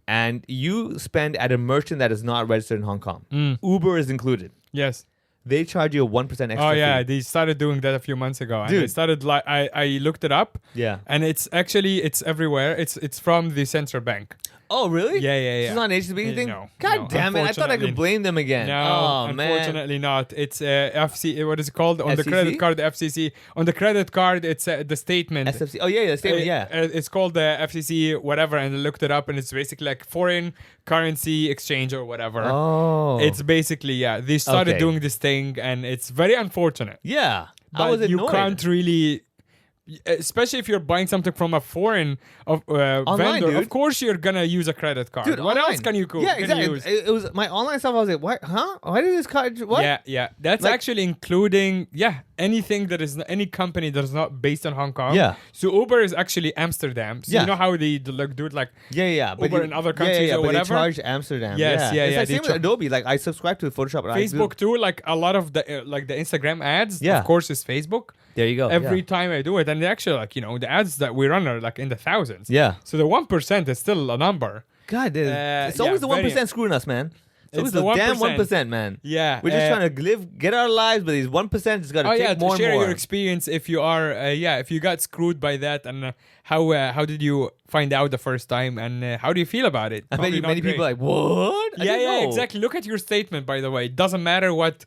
and you spend at a merchant that is not registered in Hong Kong, Uber is included. Yes. they charge you a 1% extra Oh yeah, fee. they started doing that a few months ago. And Dude. they started like I looked it up. Yeah. And it's everywhere. It's from the central bank. Oh, really? Yeah, yeah, yeah. It's not an HSBC thing? No. God no, damn it. I thought I could unfortunately. blame them again. No, oh, man. unfortunately not. It's what is it called on the FCC? credit card? FCC on the credit card. It's the statement. SFC. Oh, yeah, the statement, yeah. It's called the FCC whatever, and I looked it up, and it's basically like foreign currency exchange or whatever. Oh. It's basically they started Okay. doing this thing, and it's very unfortunate. Yeah. I But was you annoyed. can't really, especially if you're buying something from a foreign Online, vendor. dude. Of course, you're gonna use a credit card. Dude, what online. else can you Yeah, can exactly. you use? It was my online stuff. I was like, what? Huh? Why did this card? What? Yeah, yeah. That's Like- actually including anything that is any company that is not based in Hong Kong. Yeah. So Uber is actually Amsterdam. So Yeah. you know how they do it like Yeah. Uber in other countries or but whatever? they charge Amsterdam. Yes, yeah. yeah, It's yeah, like they same with Adobe. Like I subscribe to Photoshop. And Facebook too. Like a lot of the like the Instagram ads. Yeah. Of course, is Facebook. There you go. Every time I do it, and actually like the ads that we run are like in the thousands. Yeah. So the 1% is still a number. God, dude. It's always the very- 1% screwing us, man. It's always the the damn 1%. 1%, man. Yeah, We're just trying to get our lives, but these 1% just got to Oh take yeah, more to share and more. your experience if you are, if you got screwed by that, and how did you find out the first time, and how do you feel about it? I bet Probably you not many people are great. like, what? I Yeah, didn't yeah, know. exactly. Look at your statement, by the way. It doesn't matter what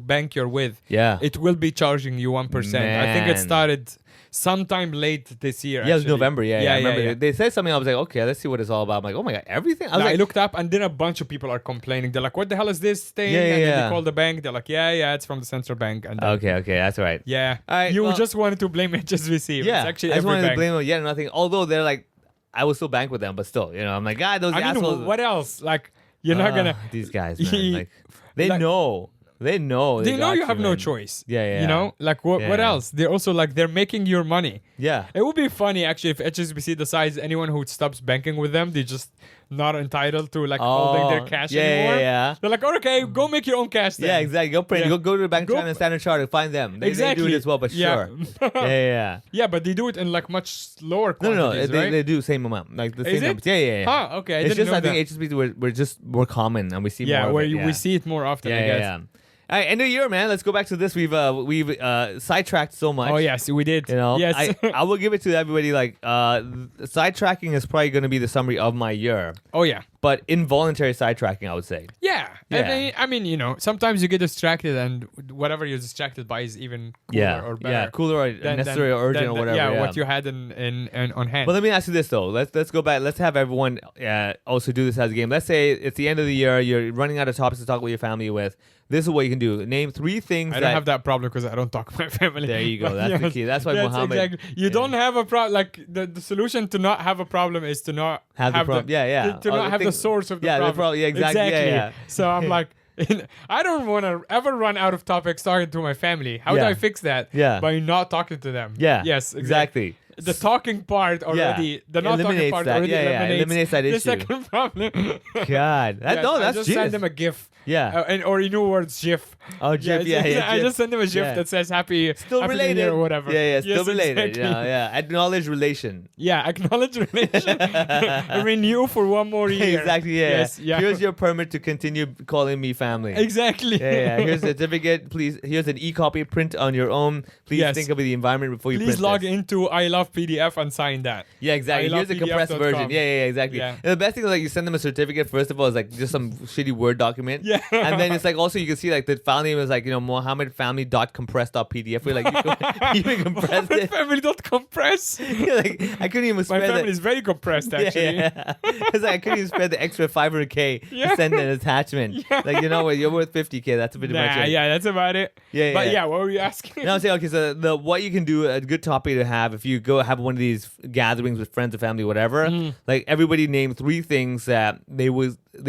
bank you're with. Yeah. It will be charging you 1%. I think it Man. started sometime late this year. Yeah, it was actually. November. Yeah, I remember. yeah. They said something. I was like, okay, let's see what it's all about. I'm like, oh my God, everything? I was I like, looked up, and then a bunch of people are complaining. They're like, "What the hell is this thing?" Yeah, and then yeah. they call the bank. They're like, "Yeah, it's from the central bank." And then, okay, that's right. yeah, All right, you well- just wanted to blame HSBC. Yeah, It's actually I just every wanted to bank. blame them. Yeah, nothing. Although they're like, I will still bank with them, but still, I'm like, God, those I mean, assholes. what else? Like, you're not gonna. These guys, man. Like, they Like- know. They know. They know got you have no man. choice. Yeah. You know, like what Yeah. else? They're also like they're making your money. Yeah. It would be funny actually if HSBC decides anyone who stops banking with them, they just not entitled to like holding their cash anymore. Yeah. They're like, okay, go make your own cash. Then. Yeah, exactly. Go print. Yeah. Go to the Bank of Go- China and Standard Chartered. Find them. They Exactly. do it as well, but Yeah. sure. yeah. Yeah, but they do it in like much lower No, quantities, right? they do same amount, like the Is same it? numbers. Yeah. Huh, okay, I It's didn't just know I think that. HSBC we're just more common and we see Yeah, more. where of it. we see it more often, I Yeah, guess. yeah. All right, end of year, man. Let's go back to this. We've sidetracked so much. Oh yes, we did. Yes. Yes. I will give it to everybody. Like, sidetracking is probably going to be the summary of my year, oh yeah. but involuntary sidetracking, I would say. Yeah. Yeah. I mean, sometimes you get distracted, and whatever you're distracted by is even cooler or better. cooler or than- necessary or urgent than or the- whatever. Yeah, what you had in on hand. But let me ask you this though. Let's go back. Let's have everyone also do this as a game. Let's say it's the end of the year. You're running out of topics to talk with your family with. This is what you can do. Name 3 things. I don't have that problem because I don't talk to my family. There you go. That's the Yes, key. That's why Muhammad. Exactly. You don't have a problem. Like the solution to not have a problem is to not Have the problem. Yeah. To not have the source of the Yeah, the problem. problem. Yeah, exactly. Yeah. So I'm like, I don't want to ever run out of topics talking to my family. How do Yeah. I fix that? Yeah. By not talking to them. Yeah. Yes. Exactly. The talking part already, the not talking Eliminates part that. already Yeah, eliminates that the issue. second problem. God. Yes, No, I that's just genius. send them a GIF. Yeah. Or you know words GIF. Oh, GIF. Yeah. I GIF. just send them a GIF Yeah. that says happy Still happy New related Year or whatever. Yeah. Still Yes, related. exactly. Yeah. Acknowledge relation. Yeah, acknowledge relation. Renew for one more year. Exactly. Yeah. Yes, yeah. Here's your permit to continue calling me family. Exactly. Yeah. Here's a certificate. Please. Here's an e-copy. Print on your own. Please Yes. think of the environment before you Please print log this. into I love PDF and sign that. Yeah, exactly. I Here's love a compressed PDF.com. version. Yeah, exactly. Yeah. And the best thing is like you send them a certificate first of all, is like just some shitty Word document. Yeah. And then it's like also you can see like the file name is like Mohammed family dot compressed.pdf. We're like you can compress My it. family don't compress. Like I couldn't even My spread family it. is very compressed actually. Yeah. It's like I couldn't even spread the extra 500K Yeah. to send an attachment. Yeah. Like what, you're worth 50K. That's pretty much Nah, it. yeah, that's about it. Yeah, But yeah. yeah, what were you asking? No, I'm saying okay. So what you can do, a good topic to have if you go have one of these gatherings with friends or family, whatever. Mm-hmm. Like everybody name 3 things that they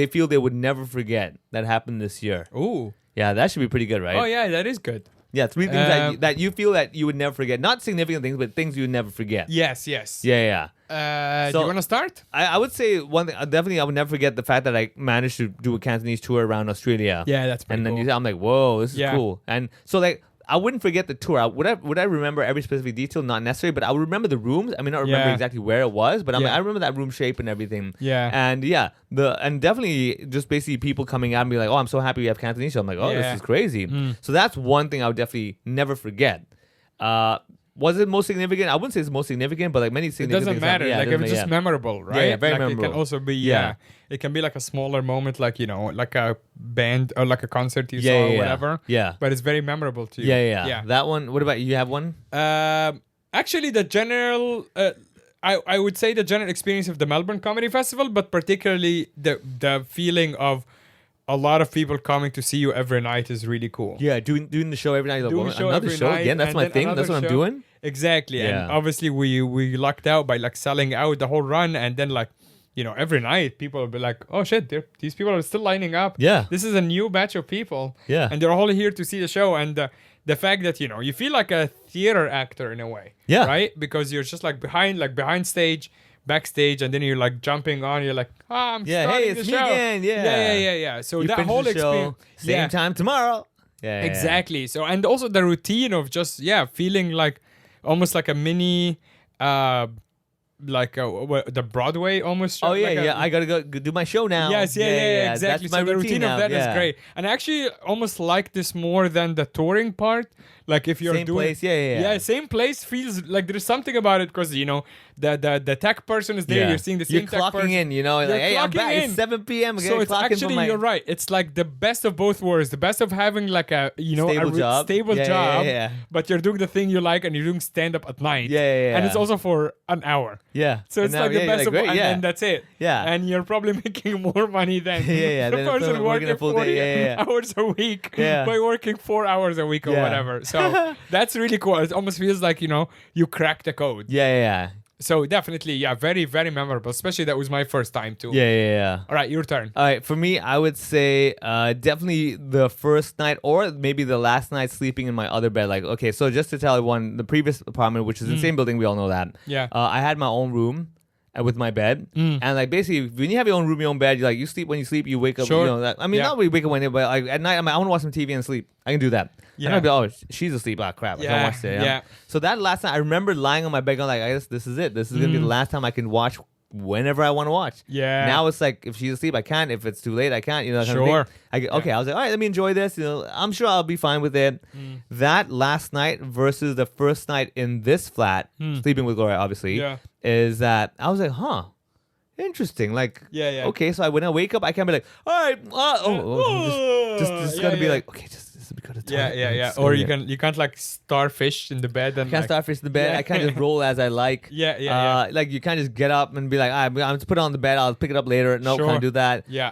feel they would never forget that happened this year. Ooh. Yeah, that should be pretty good, right? Oh yeah, that is good. Yeah, 3 things that you feel that you would never forget. Not significant things, but things you would never forget. Yes. Yeah. Do So- you want to start? I would say one thing. Definitely, I would never forget the fact that I managed to do a Cantonese tour around Australia. Yeah, that's pretty And then cool. I'm like, whoa, this is Yeah. cool. And so like I wouldn't forget the tour. Would I remember every specific detail? Not necessarily, but I would remember the rooms. I mean, not remember Yeah. exactly where it was, but Yeah. I remember that room shape and everything. Yeah. And yeah, and definitely just basically people coming out and be like, "Oh, I'm so happy we have Cantonese." So I'm like, "Oh, Yeah. this is crazy." So that's one thing I would definitely never forget. Was it most significant? I wouldn't say it's most significant, but like many It significant. doesn't matter. Yeah, Like it if doesn't it's just matter. memorable, right? Yeah, very like memorable. It can also be Yeah. it can be like a smaller moment, like like a band or like a concert you Yeah, saw yeah, or yeah. whatever. Yeah. But it's very memorable to you. Yeah. That one. What about you? Have one? Actually, the general. I would say the general experience of the Melbourne Comedy Festival, but particularly the feeling of a lot of people coming to see you every night is really cool. Yeah, doing the show every night. Like, Doing well, the show another every show night, again. That's and my then thing. That's another what I'm show. doing. Exactly. Yeah. And obviously we lucked out by like selling out the whole run, and then like every night people will be like, oh shit, these people are still lining up. Yeah. This is a new batch of people. Yeah. And they're all here to see the show, and the fact that you feel like a theater actor in a way. Yeah. Right? Because you're just like behind stage, backstage, and then you're like jumping on, you're like, I'm starting hey, the it's me show. again. Yeah. Yeah. So You that finish whole the show, experience. same time tomorrow. Yeah. Exactly. So, and also the routine of just feeling like almost like a mini the Broadway almost show, Oh yeah, like yeah. I gotta go do my show now. Yes, yeah, exactly. That's my So the routine now. of that is yeah. great, and I actually almost like this more than the touring part. Like if you're Same doing place, yeah. same place feels like there's something about it because the tech person is there. Yeah. You're seeing the same You're tech clocking person. in, You're like, hey, I'm clocking back. in. It's 7 p.m. So it's actually you're right. It's like the best of both worlds. The best of having like a Stable job. stable Yeah, job, yeah. but you're doing the thing you like and you're doing stand up at night. Yeah. And it's also for an hour. Yeah. So it's And like now, the yeah, best of great, and yeah. then that's it. Yeah. And you're probably making more money than Yeah, the than person working a working full 40 day. Yeah. hours a week Yeah. by working 4 hours a week or Yeah. whatever. So that's really cool. It almost feels like, you cracked the code. Yeah. So definitely, very, very memorable. Especially that was my first time too. Yeah. All right, your turn. All right, for me, I would say definitely the first night or maybe the last night sleeping in my other bed. Like, okay, so just to tell everyone, the previous apartment, which is the same building, we all know that. Yeah. I had my own room with my bed, and like basically, when you have your own room, your own bed, you sleep when you sleep, you wake up. Sure. I mean, Yeah. not when you wake up when you, but like at night, I want to watch some TV and sleep. I can do that. Yeah. And I'd be, oh, she's asleep. Ah, crap. I Yeah, can't watch that. yeah. So that last night, I remember lying on my bed, going like, I guess this is it. This is gonna be the last time I can watch whenever I want to watch. Yeah. Now it's like if she's asleep, I can't. If it's too late, I can't. That kind of Sure. thing. I was like, all right, let me enjoy this. I'm sure I'll be fine with it. That last night versus the first night in this flat, sleeping with Gloria, obviously, Yeah. is that I was like, huh. Interesting. Like, Yeah. okay, so when I wake up, I can't be like, all right, just gotta be like, okay, just go to the toilet. Yeah. Just Or go you there. can't like starfish in the bed and I can't like, starfish the bed. Yeah. I can't just roll as I like. Yeah. Like you can't just get up and be like, I'm just put it on the bed. I'll pick it up later. No, Sure. can't do that. Yeah.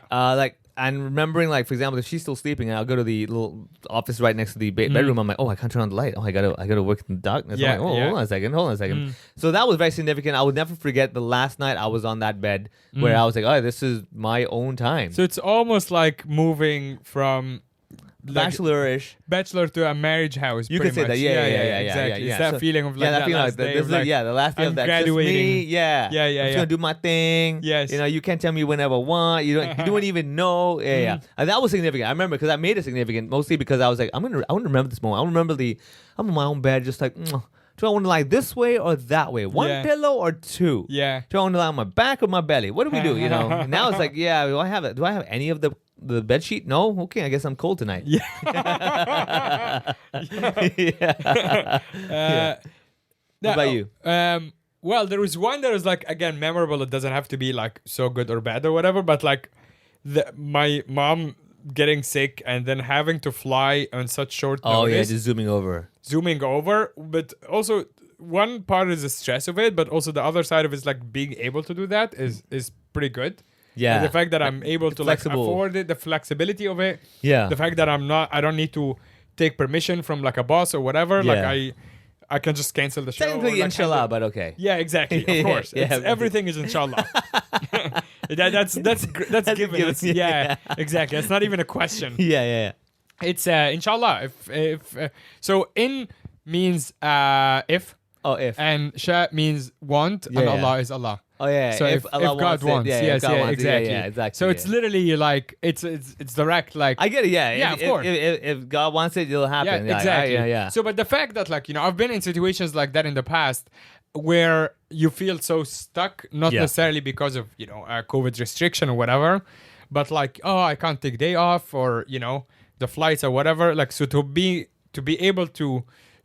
And remembering, like, for example, if she's still sleeping, and I'll go to the little office right next to the bedroom. I'm like, oh, I can't turn on the light. Oh, I gotta work in the darkness. Yeah, I'm like, oh, yeah. hold on a second. So that was very significant. I would never forget the last night I was on that bed where I was like, oh, this is my own time. So it's almost like moving from like, Bachelor-ish. to a marriage house. You pretty could say that, much. yeah, exactly. yeah. It's that So- feeling of like yeah, that that feeling last like day this of, is like, the last day I'm of that. Just me. graduating. Yeah, Yeah. I'm just gonna do my thing. Yes. You can't tell me whenever I want. You don't even know. Yeah. And that was significant. I remember because I made it significant mostly because I was like, I want to remember this moment. I remember I'm in my own bed, just like, do I want to lie this way or that way? One Yeah. pillow or two? Yeah. Do I want to lie on my back or my belly? What do we do? Now it's like, yeah. Do I have any of the bed sheet? No. Okay, I guess I'm cold tonight. Yeah. What about you? Well, there was one that was like, again, memorable. It doesn't have to be like so good or bad or whatever, but like my mom getting sick and then having to fly on such short notice. Oh yeah, just zooming over. But also one part is the stress of it, but also the other side of it is like being able to do that is pretty good. Yeah. And the fact that I'm able to like flexible. afford it, the flexibility of it. Yeah. The fact that I don't need to take permission from like a boss or whatever. Yeah. Like I can just cancel the show. Technically, or, like, inshallah, handle- but okay. Yeah, exactly. Of course. Yeah, It's, but- everything is inshallah. That's given. given, Yeah, exactly. It's not even a question. Yeah. It's inshallah. If so, in means if, Oh, if. and sha means want, Yeah, and yeah. Allah is Allah. Oh yeah. So if Allah God wants, yeah, yes, if God yeah, wants it, exactly. Yeah, exactly. So it's literally like it's direct, like I get it. Yeah. Yeah, if, of course. If God wants it, it'll happen. yeah, exactly. Yeah. So, but the fact that like I've been in situations like that in the past where you feel so stuck, not Yeah. necessarily because of a COVID restriction or whatever, but like I can't take day off or the flights or whatever. Like so to be able to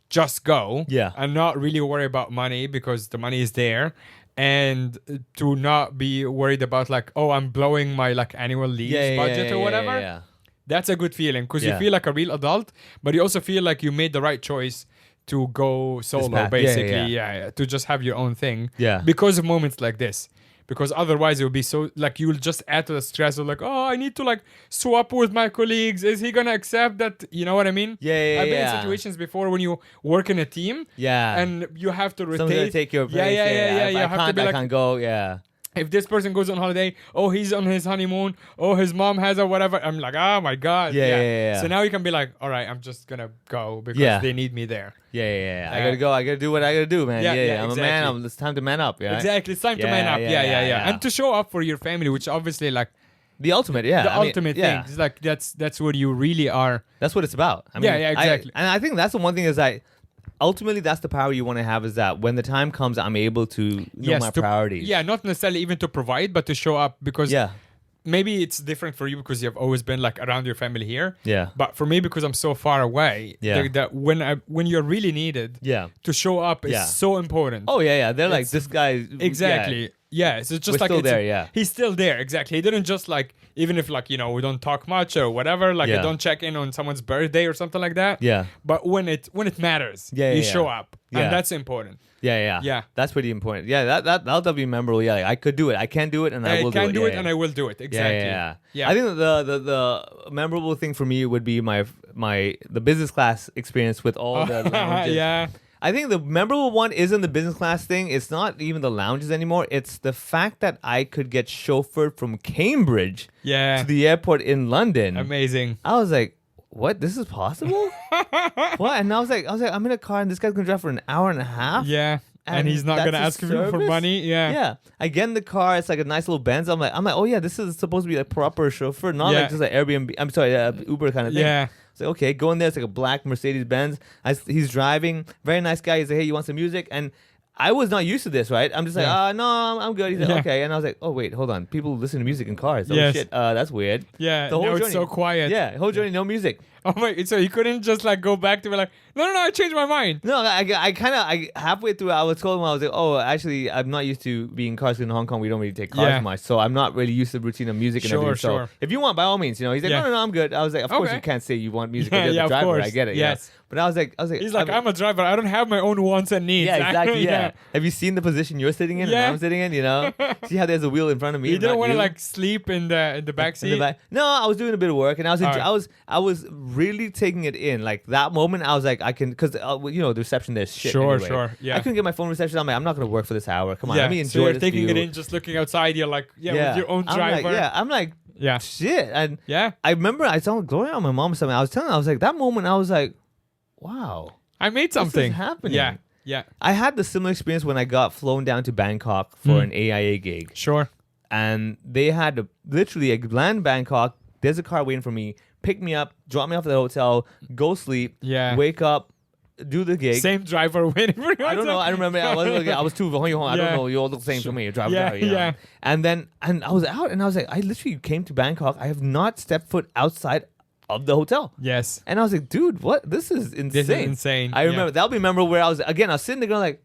just go Yeah. and not really worry about money because the money is there. And to not be worried about like, I'm blowing my like annual leave budget or whatever. Yeah. That's a good feeling because Yeah. you feel like a real adult, but you also feel like you made the right choice to go solo, path. basically. Yeah. To just have your own thing. Yeah. Because of moments like this. Because otherwise it would be so like you will just add to the stress of like, I need to like swap with my colleagues. Is he gonna accept that? You know what I mean? Yeah. I've been in situations before when you work in a team. Yeah. And you have to rotate. Someone's gonna take your place. Yeah. If You have to be I like, can't go. Yeah. if this person goes on holiday, he's on his honeymoon, his mom has or whatever, I'm like, oh my God. Yeah. So now you can be like, all right, I'm just going to go because they need me there. Yeah. I gotta go. I gotta do what I gotta do, man. Yeah. I'm exactly. a man. It's time to man up. Yeah. Exactly. It's time to man up. Yeah. And to show up for your family, which obviously like The ultimate. Yeah. the ultimate thing. It's like, that's what you really are. That's what it's about. I mean, exactly. And I think that's the one thing is that ultimately that's the power you want to have is that when the time comes, I'm able to know my priorities. Yeah, not necessarily even to provide, but to show up because maybe it's different for you because you've always been like around your family here. Yeah. But for me, because I'm so far away, that when you're really needed, to show up is so important. Oh yeah. They're like this guy. Exactly. Yeah. So it's just We're like still there. he's still there. Exactly. He didn't just like even if like we don't talk much or whatever. Like I don't check in on someone's birthday or something like that. Yeah. But when it matters, you show up, and that's important. Yeah. That's pretty important. Yeah, that'll be memorable. Yeah, like, I could do it. I can do it, and I will do it. I can do it, and I will do it. Exactly. Yeah. I think the memorable thing for me would be the business class experience with all the lounges. Yeah. I think the memorable one isn't the business class thing. It's not even the lounges anymore. It's the fact that I could get chauffeured from Cambridge to the airport in London. Amazing. I was like, what? This is possible? What? And I was like, I'm in a car and this guy's gonna drive for an hour and a half. Yeah. And he's not gonna ask you for money. Yeah. Yeah. I get in the car. It's like a nice little Benz. I'm like, oh yeah, this is supposed to be a proper chauffeur, not like just an Airbnb. I'm sorry, Uber kind of thing. Yeah. It's like, okay, go in there. It's like a black Mercedes Benz. He's driving. Very nice guy. He's like, hey, you want some music? And I was not used to this, right? I'm just like, no, I'm good. He's like, okay. And I was like, oh, wait, hold on. People listen to music in cars. Oh, shit. That's weird. Yeah, the whole journey, it's so quiet. Yeah, whole journey, no music. Oh, wait, so you couldn't just like go back to be like, no, I changed my mind. No, I halfway through, I was told him, I was like, oh, actually, I'm not used to being in cars in Hong Kong. We don't really take cars much. So I'm not really used to the routine of music and everything. So if you want, by all means, he's like, no, I'm good. I was like, of course you can't say you want music. You're the driver. I get it. Yes. But I was like, he's like, I'm a driver. I don't have my own wants and needs. Yeah, exactly. Yeah. Have you seen the position you're sitting in and I'm sitting in? See how there's a wheel in front of me. You didn't want to like sleep in the back seat. No, I was doing a bit of work and I was really taking it in. Like that moment, I was like, I can because the reception there's shit. Sure. Yeah. I couldn't get my phone reception. I'm like, I'm not gonna work for this hour. Come on, let me enjoy so you're this taking view. it in, just looking outside. You're like, with your own driver. I'm like, shit. And I remember I saw Gloria on my mom or something. I was telling her, I was like, that moment, I was like, wow. I made something. This is happening. Yeah. I had the similar experience when I got flown down to Bangkok for an AIA gig. Sure. And they had literally land Bangkok. There's a car waiting for me. Pick me up, drop me off at the hotel, go sleep, wake up, do the gig. Same driver waiting for you. I don't know. I remember. I was too. I don't know. You all look the same to me. Driver. Yeah. And I was out, and I was like, I literally came to Bangkok. I have not stepped foot outside of the hotel. Yes. And I was like, dude, what? This is insane. This is insane. I remember that'll be memorable where I was sitting there going like,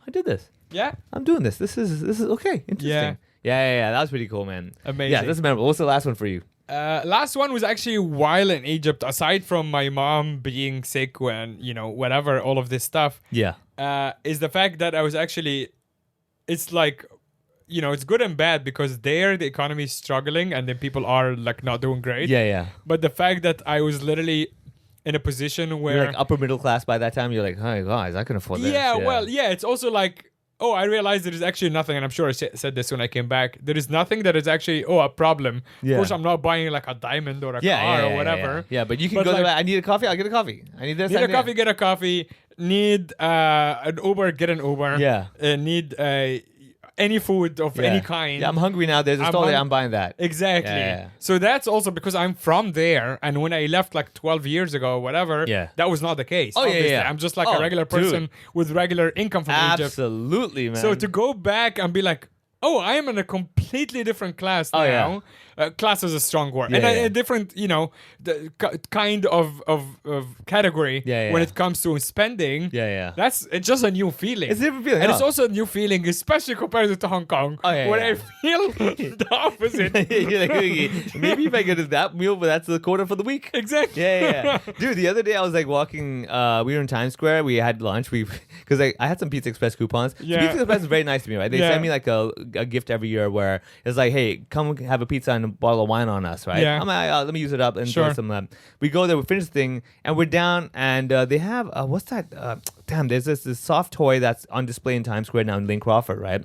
I did this. Yeah. I'm doing this. This is okay. Interesting. Yeah. That was pretty cool, man. Amazing. Yeah, this is memorable. What's the last one for you? Last one was actually while in Egypt. Aside from my mom being sick and whatever, all of this stuff. Yeah. Is the fact that I was actually, it's like, it's good and bad because there the economy is struggling and then people are like not doing great. Yeah. But the fact that I was literally in a position where you're like upper middle class by that time. You're like, oh guys, I can afford this. Yeah, well, it's also like, I realized there is actually nothing, and I'm sure I said this when I came back. There is nothing that is actually, a problem. Yeah. Of course, I'm not buying like a diamond or a car or whatever. Yeah, but you can go there. I need a coffee. I'll get a coffee. I need this. Get a coffee. Need an Uber. Get an Uber. Yeah. Need any food of any kind. Yeah, I'm hungry now. There's a store there. I'm buying that. Exactly. Yeah. So that's also because I'm from there, and when I left like 12 years ago, or whatever, that was not the case. Oh, obviously. yeah. I'm just like a regular person with regular income from Egypt. Absolutely, man. So to go back and be like, oh, I am in a completely different class now. Oh, yeah. Class is a strong word. Yeah, and yeah. a different, kind of category when it comes to spending. Yeah. It's just a new feeling. It's a different feeling. And it's also a new feeling, especially compared to Hong Kong, where I feel the opposite. You're like, maybe if I get that meal, but that's the quota for the week. Exactly. Yeah. Dude, the other day I was like walking, we were in Times Square, we had lunch, because I had some Pizza Express coupons. So Pizza Express is very nice to me, right? They send me like a gift every year where it's like, hey, come have a pizza and a bottle of wine on us, right? Yeah. I'm like, let me use it up and enjoy some. We go there, we finish the thing, and we're down, and they have, what's that? There's this soft toy that's on display in Times Square now in Lane Crawford, right?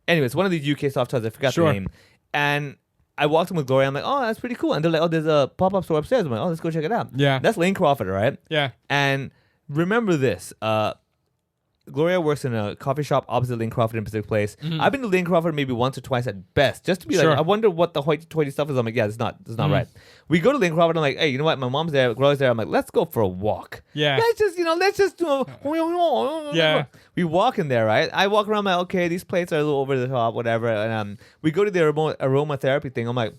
Anyways, one of these UK soft toys, I forgot the name. And I walked in with Gloria, I'm like, oh, that's pretty cool. And they're like, oh, there's a pop-up store upstairs. I'm like, oh, let's go check it out. Yeah. That's Lane Crawford, right? Yeah. And remember this, Gloria works in a coffee shop opposite Lane Crawford in Pacific Place. I've been to Lane Crawford maybe once or twice at best, just to be like, I wonder what the hoity-toity stuff is. I'm like, yeah, it's not right. We go to Lane Crawford. I'm like, hey, you know what? My mom's there, Gloria's there. I'm like, let's go for a walk. Yeah. Let's just do. Yeah. We walk in there, right? I walk around. I'm like, okay, these plates are a little over the top, whatever. And we go to the aromatherapy thing. I'm like,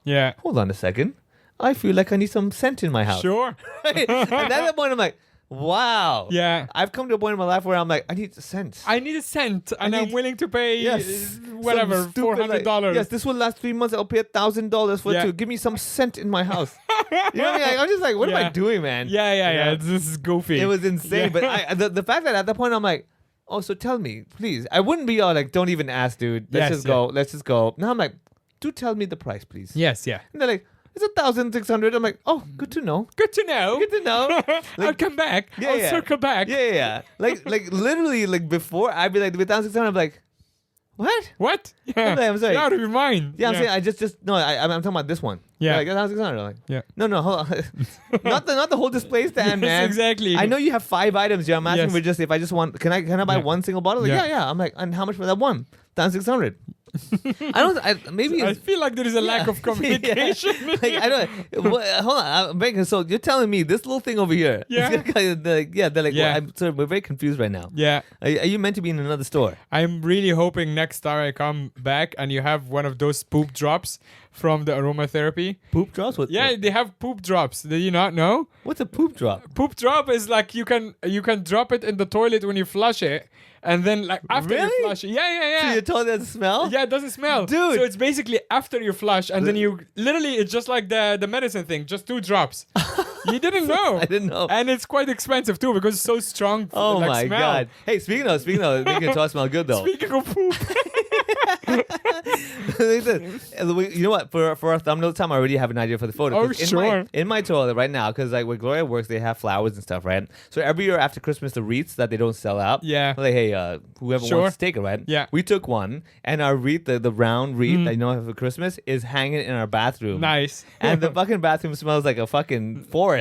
Yeah. hold on a second. I feel like I need some scent in my house. Sure. And at that point, I'm like, wow. Yeah. I've come to a point in my life where I'm like, I need a scent. I need a cent, and I'm willing to pay whatever, Some stupid, $400. yes, this will last 3 months. I'll pay $1,000 for it to give me some scent in my house. You know what I mean? Like, I'm just like, what am I doing, man? Yeah. This is goofy. It was insane. Yeah. But the fact that at that point I'm like, oh, so tell me, please. I wouldn't be all like, don't even ask, dude. Let's just go. Let's just go. Now I'm like, do tell me the price, please. Yes, yeah. And they're like, it's 1,600. I'm like, oh, good to know. Good to know. Good to know. I'll come back. I'll circle back. Yeah. Like literally, like before, I'd be like, with 1,600, I'm like, what? What? Yeah. I'm sorry. You're out of your mind. Yeah, I'm saying I just no. I'm talking about this one. Yeah. Like 1,600. Like, Yeah. No, hold on. not the whole display stand, Yes, man. exactly. I know you have 5 items here. I'm asking for just if I just want. Can I buy one single bottle? Like, yeah. I'm like, and how much for that one? 1,600. Maybe I feel like there is a lack of communication. Like, I don't. Hold on, Vivek, so you're telling me this little thing over here? Yeah. They're like, well, sorry, we're very confused right now. Yeah. Are you meant to be in another store? I'm really hoping next time I come back and you have one of those poop drops from the aromatherapy. Poop drops? Yeah, they have poop drops. Did you not know? What's a poop drop? Poop drop is like you can drop it in the toilet when you flush it, and then like after you flush it. Yeah. So you're told it doesn't smell? Yeah, it doesn't smell. Dude. So it's basically after you flush, and then you literally, it's just like the medicine thing, just 2 drops. You didn't know. I didn't know. And it's quite expensive too because it's so strong. Oh like, my smell. God. Hey, speaking of making your toilet smell good though. Speaking of poop. You know what? For our thumbnail time, I already have an idea for the photo. Oh, sure. In my toilet right now, because like where Gloria works, they have flowers and stuff, right? So every year after Christmas, the wreaths that they don't sell out. Yeah. Like, hey, whoever wants to take it, right? Yeah. We took one, and our wreath, the round wreath that you know for Christmas, is hanging in our bathroom. Nice. And the fucking bathroom smells like a fucking forest.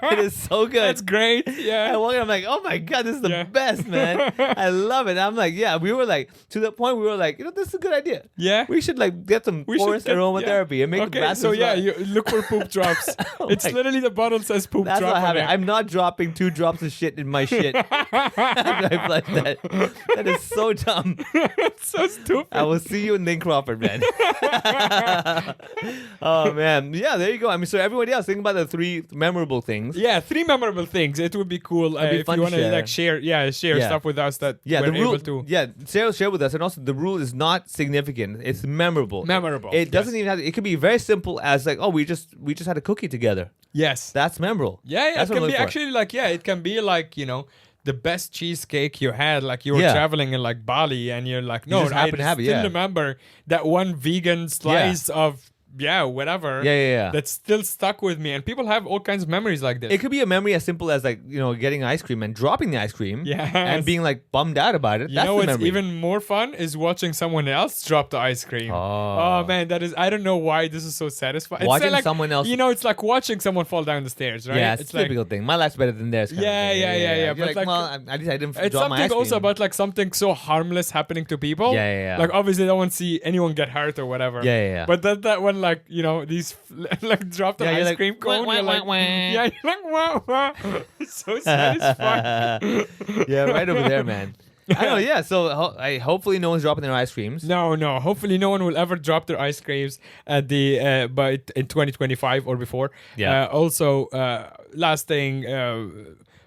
It is so good. That's great. Yeah. I walk in, I'm like, oh my God, this is the best, man. I love it. I'm like, we were like, to the point we were like, this is a good idea. Yeah. We should like get some forest aromatherapy and make the bathroom so smell. you look for poop drops. It's literally the bottle says poop That's drop. what happened. on it. I'm not dropping 2 drops of shit in my shit. I flush that. That is so dumb. It's so stupid. I will see you in Lane Crawford, man. Oh man, yeah. There you go. I mean, so everybody else, think about the 3 memorable things. Yeah, 3 memorable things. It would be cool if fun you to want to share. like share stuff with us that Yeah, we're the rule. able to. Yeah, share with us, and also the rule is not significant. It's memorable. Memorable. It doesn't even have. It could be very simple as like, oh, we just had a cookie together. Yes. That's memorable. Yeah. That's It what can I'm be looking for. actually like it can be like the best cheesecake you had, like you were traveling in like Bali, and you're like, no, just happen to have it, still remember that one vegan slice of whatever. Yeah. That's still stuck with me, and people have all kinds of memories like this. It could be a memory as simple as like getting ice cream and dropping the ice cream, Yes. and being like bummed out about it. You That's know the what's memory. even more fun is watching someone else drop the ice cream. Oh. Man, that is, I don't know why this is so satisfying. Watching like, someone else- it's like watching someone fall down the stairs, right? Yeah, it's a like, typical thing. My life's better than theirs. kind of Yeah, thing. yeah. You're But like, well, at least I didn't it's drop my ice something also cream. about like something so harmless happening to people. Yeah. Like obviously, I don't want to see anyone get hurt or whatever. Yeah. But that one, like these like dropped an Yeah, you're ice like, cream cone. wah, You're wah, like, wah. yeah, you're like wow. It's so satisfying. Yeah, right over there, man. I know. Yeah. So hopefully no one's dropping their ice creams. No. Hopefully, no one will ever drop their ice creams at the but in 2025 or before. Yeah. Also, last thing.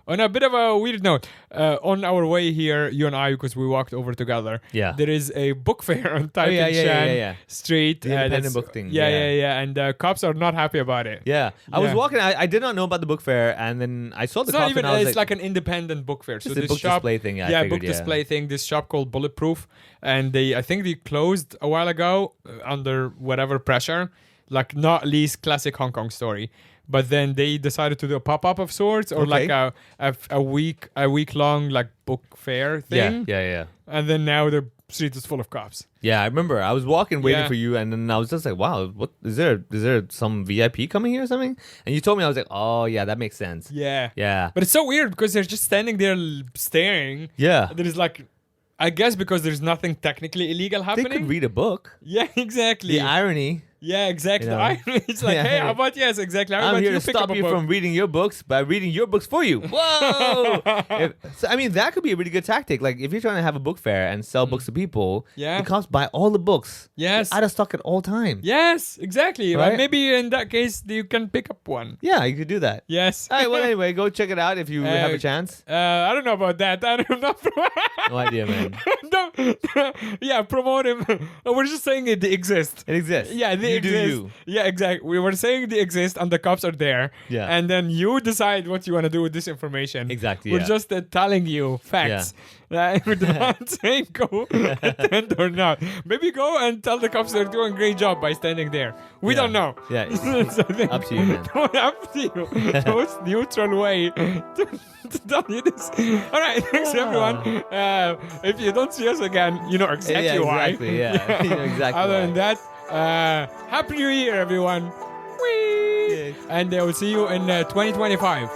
On a bit of a weird note, on our way here, you and I, because we walked over together, there is a book fair on Taiping Shan Street. The independent that's- book thing. Yeah. And cops are not happy about it. Yeah. I was Yeah. walking. I did not know about the book fair, and then I saw the It's not cops, even. and I was It's like an independent book fair. Just so a this book shop, display thing, I figured, book display thing. This shop called Bulletproof, and I think they closed a while ago under whatever pressure, like not least classic Hong Kong story. But then they decided to do a pop-up of sorts, or like a week long like book fair thing. Yeah. And then now the street is full of cops. Yeah, I remember. I was walking, waiting Yeah. for you, and then I was just like, "Wow, what is there? Is there some VIP coming here or something?" And you told me, I was like, "Oh, yeah, that makes sense." Yeah. Yeah. But it's so weird because they're just standing there staring. Yeah. There's like, I guess because there's nothing technically illegal They happening. could read a book. Yeah, exactly. The irony. Yeah, exactly. You know? It's like, Yeah. hey, how about exactly? How I'm about here you to pick up stop a you book? from reading your books by reading your books for you. Whoa! So, I mean, that could be a really good tactic. Like, if you're trying to have a book fair and sell books to people, Yeah. the cops buy all the books. Yes. Out of stock at all time. Yes, exactly. Right? Like maybe in that case you can pick up one. Yeah, you could do that. Yes. All right, well, anyway, go check it out if you have a chance. I don't know about that. I don't know. No idea, man. Yeah, promote him. We're just saying they exist. It exists. Yeah, they you exist. do you. Yeah, exactly. We were saying they exist and the cops are there. Yeah. And then you decide what you want to do with this information. Exactly, We're yeah. just telling you facts. We're not saying go attend or not. Maybe go and tell the cops they're doing a great job by standing there. We Yeah. don't know. Yeah. So I think- Up to you, man. Up to you. The most neutral way to tell you this. All right, thanks everyone. If you don't see us again, you know exactly Yeah, why. exactly, yeah. You know exactly Other why. than that, Happy New Year, everyone. Whee! Yeah. And I will see you in 2025.